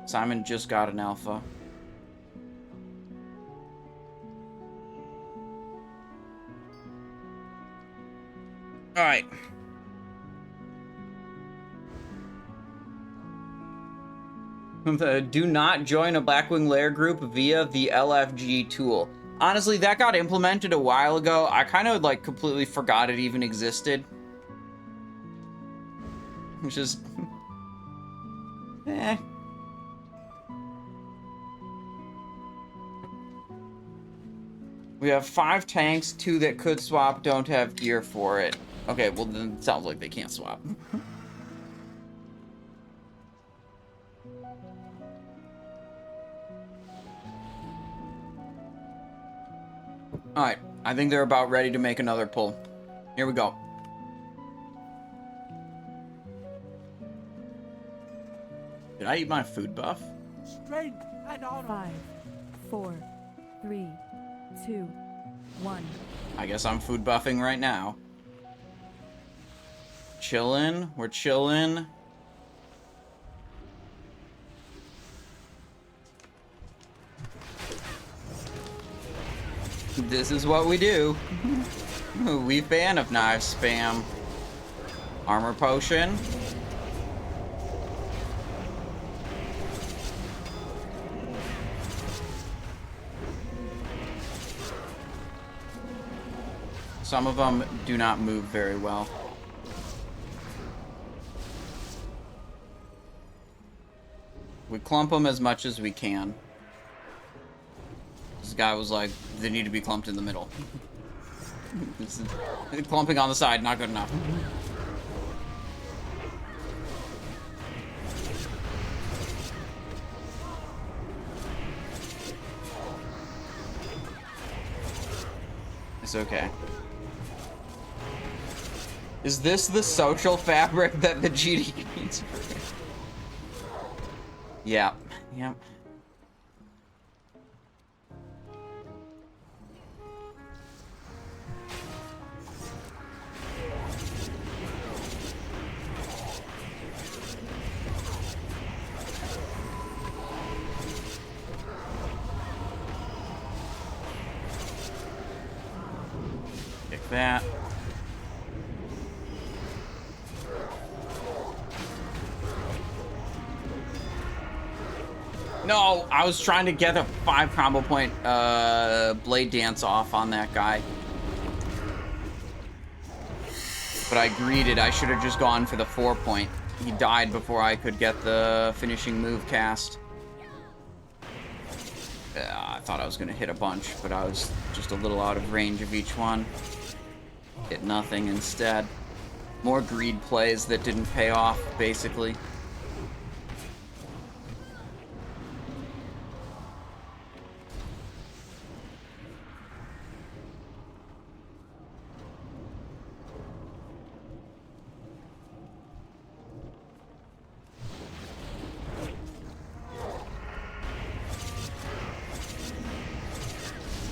Simon just got an alpha. All right. Do not join a Blackwing Lair group via the LFG tool. Honestly, that got implemented a while ago. I kind of like completely forgot it even existed. Which is... eh. We have 5 tanks, 2 that could swap, don't have gear for it. Okay, well then it sounds like they can't swap. Alright, I think they're about ready to make another pull. Here we go. Did I eat my food buff? Strength and honor. 5, 4, 3, 2, 1. I guess I'm food buffing right now. Chillin', we're chillin'. This is what we do. We fan of knife spam. Armor potion. Some of them do not move very well. We clump them as much as we can. This guy was like, they need to be clumped in the middle. Clumping on the side, not good enough. It's okay. Is this the social fabric that the GD needs? Yeah. Yep. Pick that. No, I was trying to get a 5 combo point blade dance off on that guy. But I greeted. I should have just gone for the 4 point. He died before I could get the finishing move cast. I thought I was going to hit a bunch, but I was just a little out of range of each one. Hit nothing instead. More greed plays that didn't pay off, basically.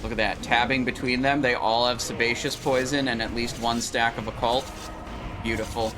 Look at that, tabbing between them. They all have sebaceous poison and at least 1 stack of occult. Beautiful.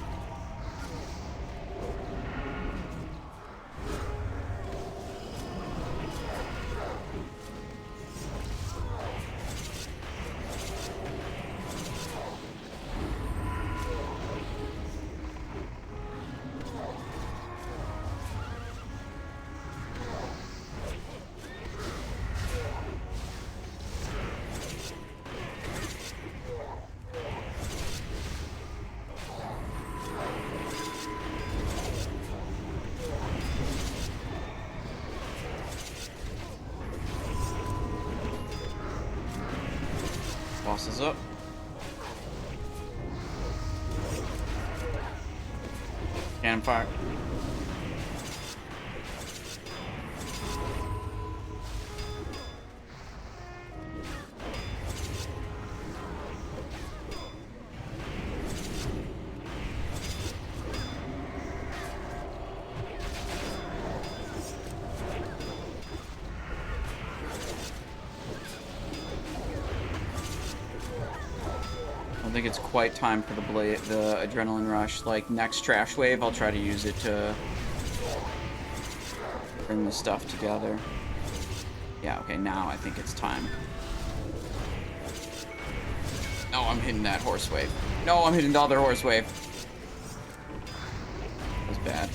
Boss is up. Cannon fire. I think it's quite time for the adrenaline rush. Like next trash wave, I'll try to use it to bring the stuff together. Yeah, okay, now I think it's time. No, I'm hitting that horse wave. No, I'm hitting the other horse wave. That was bad.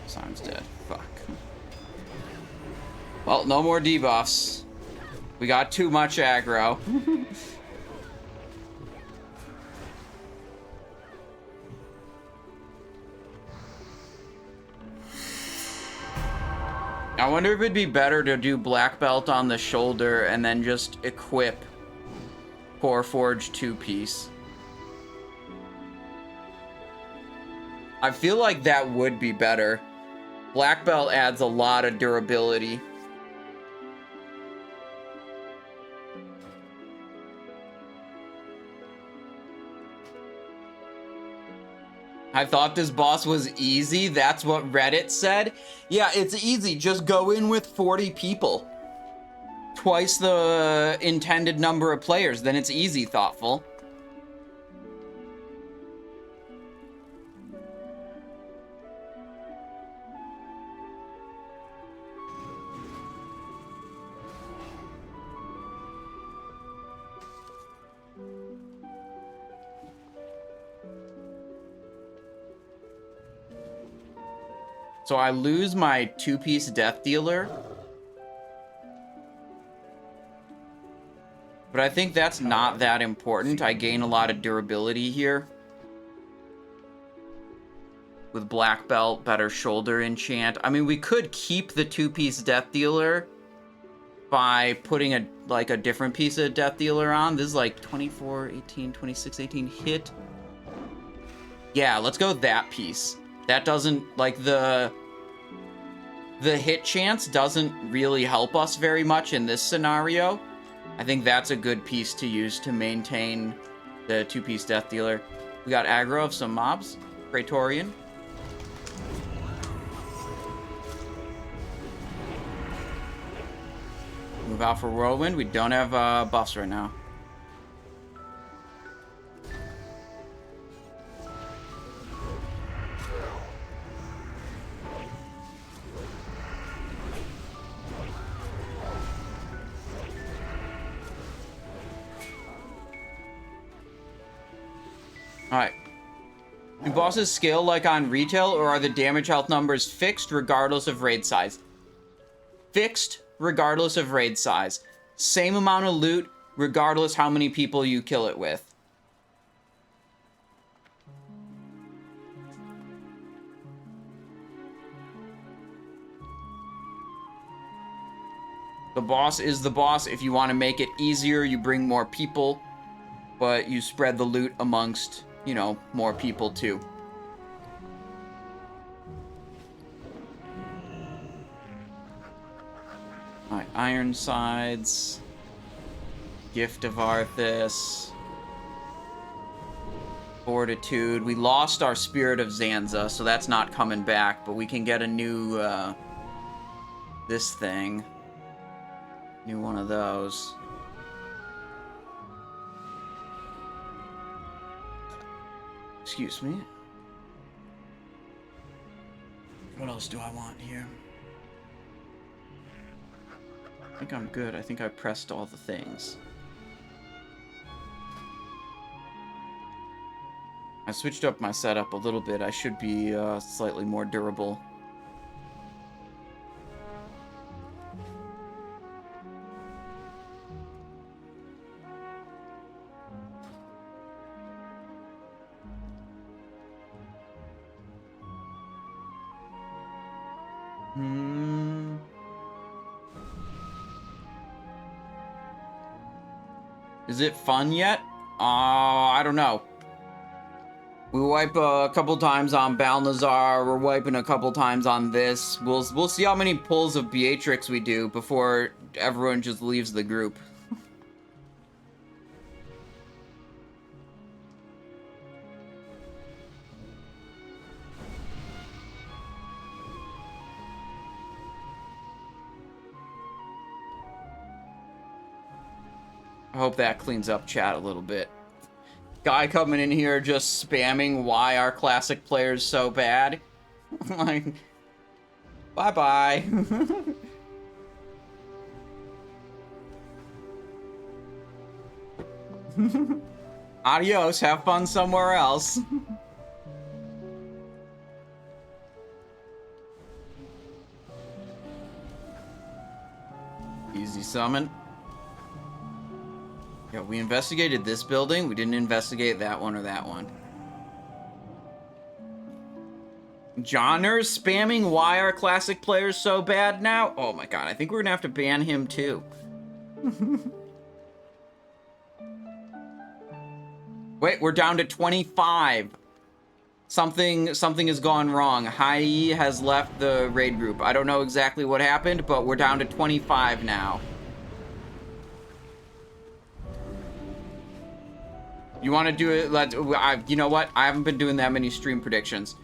Simon's dead. Fuck. Well, no more debuffs. We got too much aggro. I wonder if it'd be better to do black belt on the shoulder and then just equip Core Forge 2-piece. I feel like that would be better. Black belt adds a lot of durability. I thought this boss was easy. That's what Reddit said. Yeah, it's easy. Just go in with 40 people. Twice the intended number of players. Then it's easy, thoughtful. So I lose my 2-piece death dealer. But I think that's not that important. I gain a lot of durability here. With Black Belt, better shoulder enchant. I mean, we could keep the 2-piece death dealer by putting a different piece of death dealer on. This is like 24, 18, 26, 18 hit. Yeah, let's go with that piece. That doesn't, like, the hit chance doesn't really help us very much in this scenario. I think that's a good piece to use to maintain the 2-piece death dealer. We got aggro of some mobs. Praetorian. Move out for Whirlwind. We don't have buffs right now. Alright. Do bosses scale like on retail, or are the damage health numbers fixed regardless of raid size? Fixed regardless of raid size. Same amount of loot regardless how many people you kill it with. The boss is the boss. If you want to make it easier, you bring more people, but you spread the loot amongst, you know, more people too. Alright, Ironsides. Gift of Arthas. Fortitude. We lost our Spirit of Zanza, so that's not coming back, but we can get a new, this thing. New one of those. Excuse me. What else do I want here? I think I'm good. I think I pressed all the things. I switched up my setup a little bit. I should be slightly more durable. Is it fun yet? I don't know. We wipe a couple times on Balnazzar. We're wiping a couple times on this. We'll see how many pulls of Beatrix we do before everyone just leaves the group. I hope that cleans up chat a little bit. Guy coming in here just spamming why our classic player's so bad. Like, bye-bye. Adios, have fun somewhere else. Easy summon. Yeah, we investigated this building. We didn't investigate that one or that one. Johnner's spamming why our classic player's so bad now? Oh my god, I think we're gonna have to ban him too. Wait, we're down to 25. Something has gone wrong. Heidi has left the raid group. I don't know exactly what happened, but we're down to 25 now. You want to do it? You know what? I haven't been doing that many stream predictions.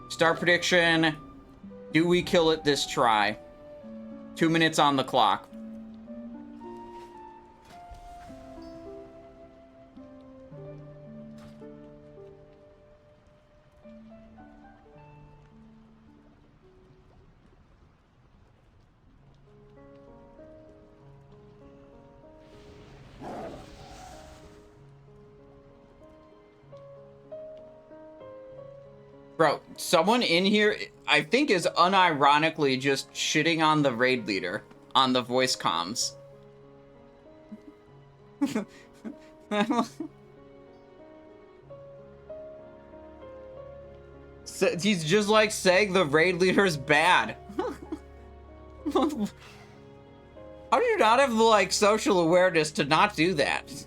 Start prediction. Do we kill it this try? 2 minutes on the clock. Bro, someone in here, I think is unironically just shitting on the raid leader on the voice comms. So he's just like saying the raid leader's bad. How do you not have the like social awareness to not do that?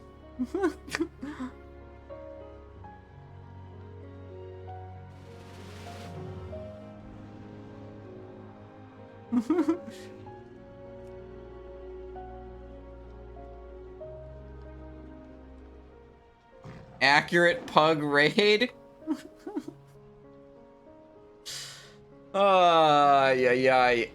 Accurate pug raid? Yeah.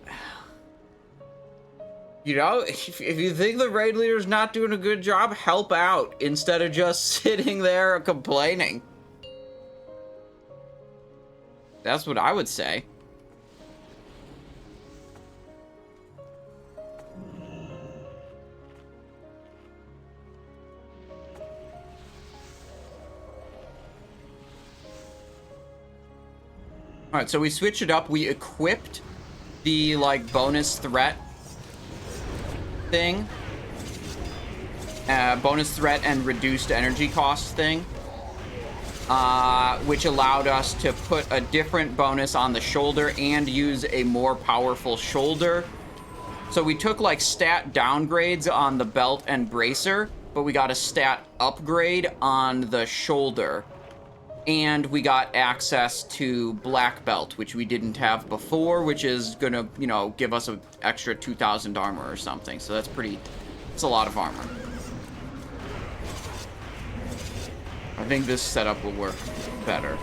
You know, if you think the raid leader's not doing a good job, help out instead of just sitting there complaining. That's what I would say. Alright, so we switched it up. We equipped the, like, bonus threat thing. Bonus threat and reduced energy cost thing. Which allowed us to put a different bonus on the shoulder and use a more powerful shoulder. So we took, like, stat downgrades on the belt and bracer, but we got a stat upgrade on the shoulder. And we got access to black belt, which we didn't have before, which is gonna, you know, give us an extra 2,000 armor or something. So that's it's a lot of armor. I think this setup will work better.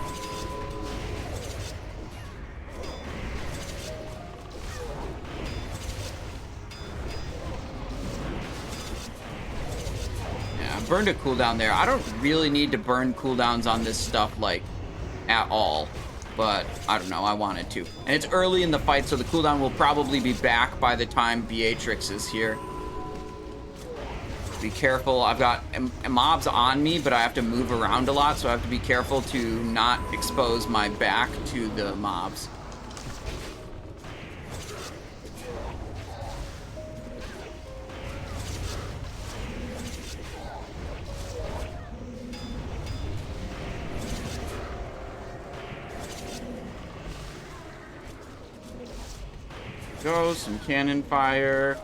Burned a cooldown there. I don't really need to burn cooldowns on this stuff, like, at all. But, I don't know, I wanted to. And it's early in the fight, so the cooldown will probably be back by the time Beatrix is here. Be careful. I've got mobs on me, but I have to move around a lot, so I have to be careful to not expose my back to the mobs. Go, some cannon fire.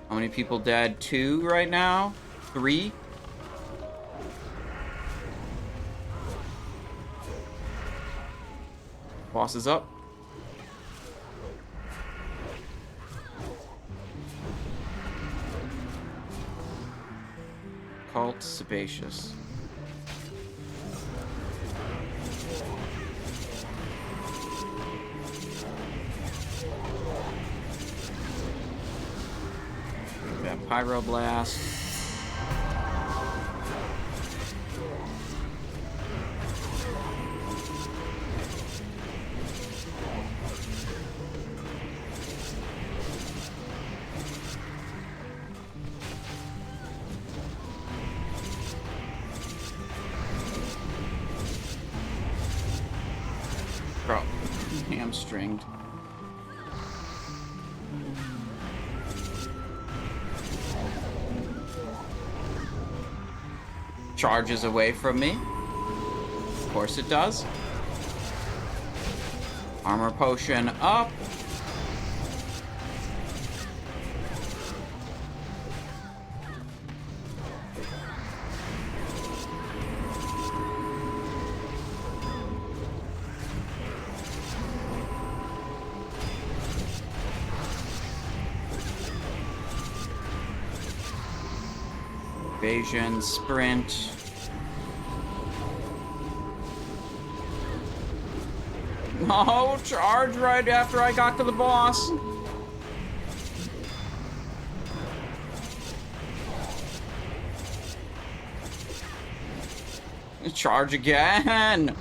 How many people dead? 2 right now? 3? Boss is up. Cult Sebaceous. Pyroblast. Bro, hamstringed. Charges away from me. Of course it does. Armor potion up. Evasion, sprint. No, charge right after I got to the boss. Charge again.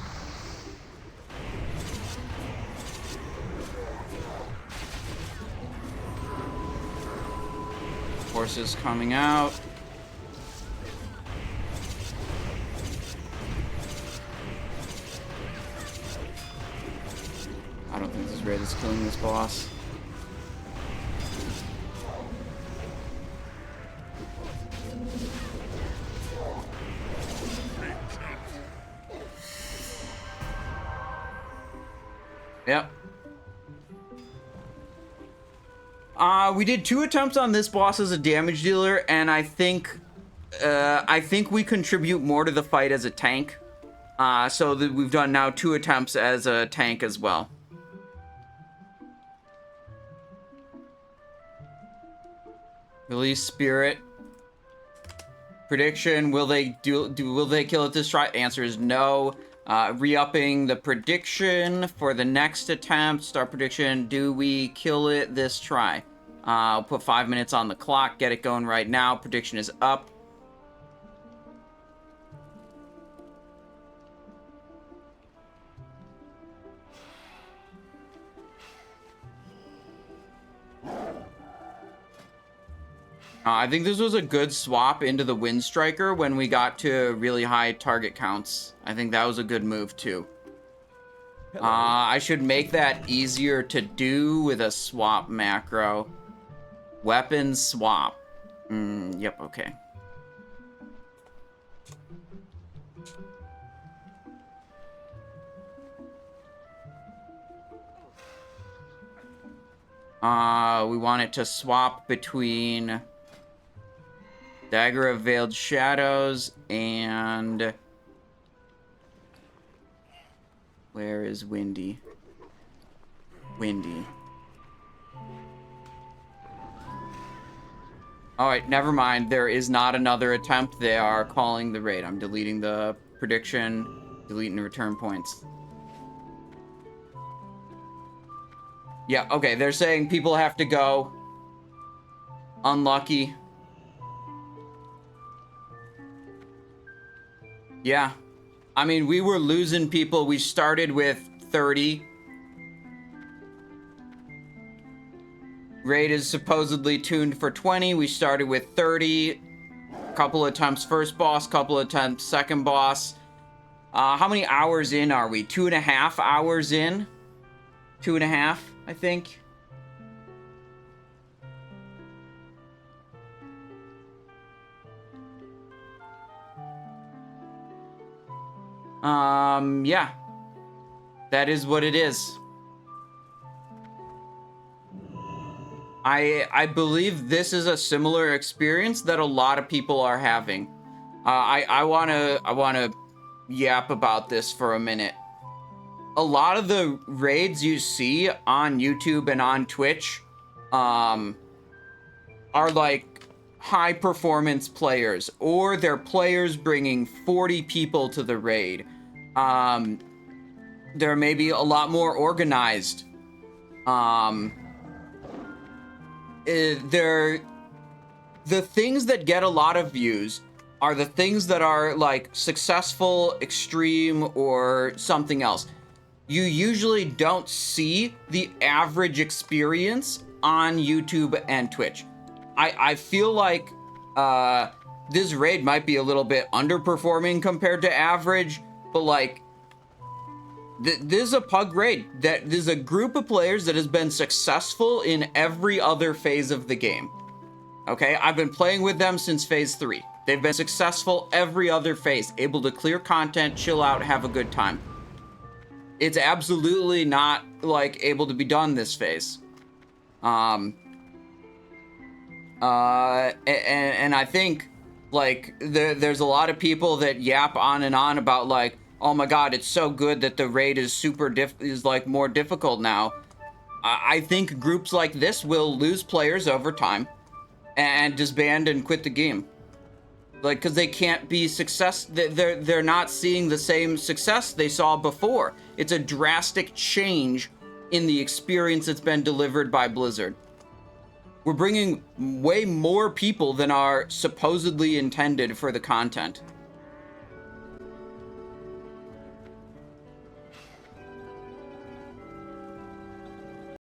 Horses coming out. I don't think this killing this boss. Yep. We did 2 attempts on this boss as a damage dealer, and I think we contribute more to the fight as a tank. So that we've done now 2 attempts as a tank as well. Release Spirit. Prediction, will they kill it this try? Answer is no. Re-upping the prediction for the next attempt. Start prediction, do we kill it this try? I'll put 5 minutes on the clock, get it going right now. Prediction is up. I think this was a good swap into the Wind Striker when we got to really high target counts. I think that was a good move too. I should make that easier to do with a swap macro. Weapon swap. Yep, okay. We want it to swap between Dagger of Veiled Shadows and... Where is Windy? Windy. Alright, never mind. There is not another attempt. They are calling the raid. I'm deleting the prediction, deleting the return points. Yeah, okay, they're saying people have to go. Unlucky. Yeah. I mean, we were losing people. We started with 30. Raid is supposedly tuned for 20. We started with 30. Couple attempts first boss, couple attempts second boss. How many hours in are we? 2.5 hours in? 2.5, I think. Yeah. That is what it is. I believe this is a similar experience that a lot of people are having. I wanna yap about this for a minute. A lot of the raids you see on YouTube and on Twitch are like high performance players, or they're players bringing 40 people to the raid. They're maybe a lot more organized. The things that get a lot of views are the things that are like successful, extreme, or something else. You usually don't see the average experience on YouTube and Twitch. I feel like this raid might be a little bit underperforming compared to average, but like this is a pug raid. That there's a group of players that has been successful in every other phase of the game. Okay, I've been playing with them since phase 3. They've been successful every other phase, able to clear content, chill out, have a good time. It's absolutely not like able to be done this phase. And I think like there's a lot of people that yap on and on about like, oh my god, it's so good that the raid is like more difficult now. I think groups like this will lose players over time and disband and quit the game. Like, because they can't be they're not seeing the same success they saw before. It's a drastic change in the experience that's been delivered by Blizzard. We're bringing way more people than are supposedly intended for the content.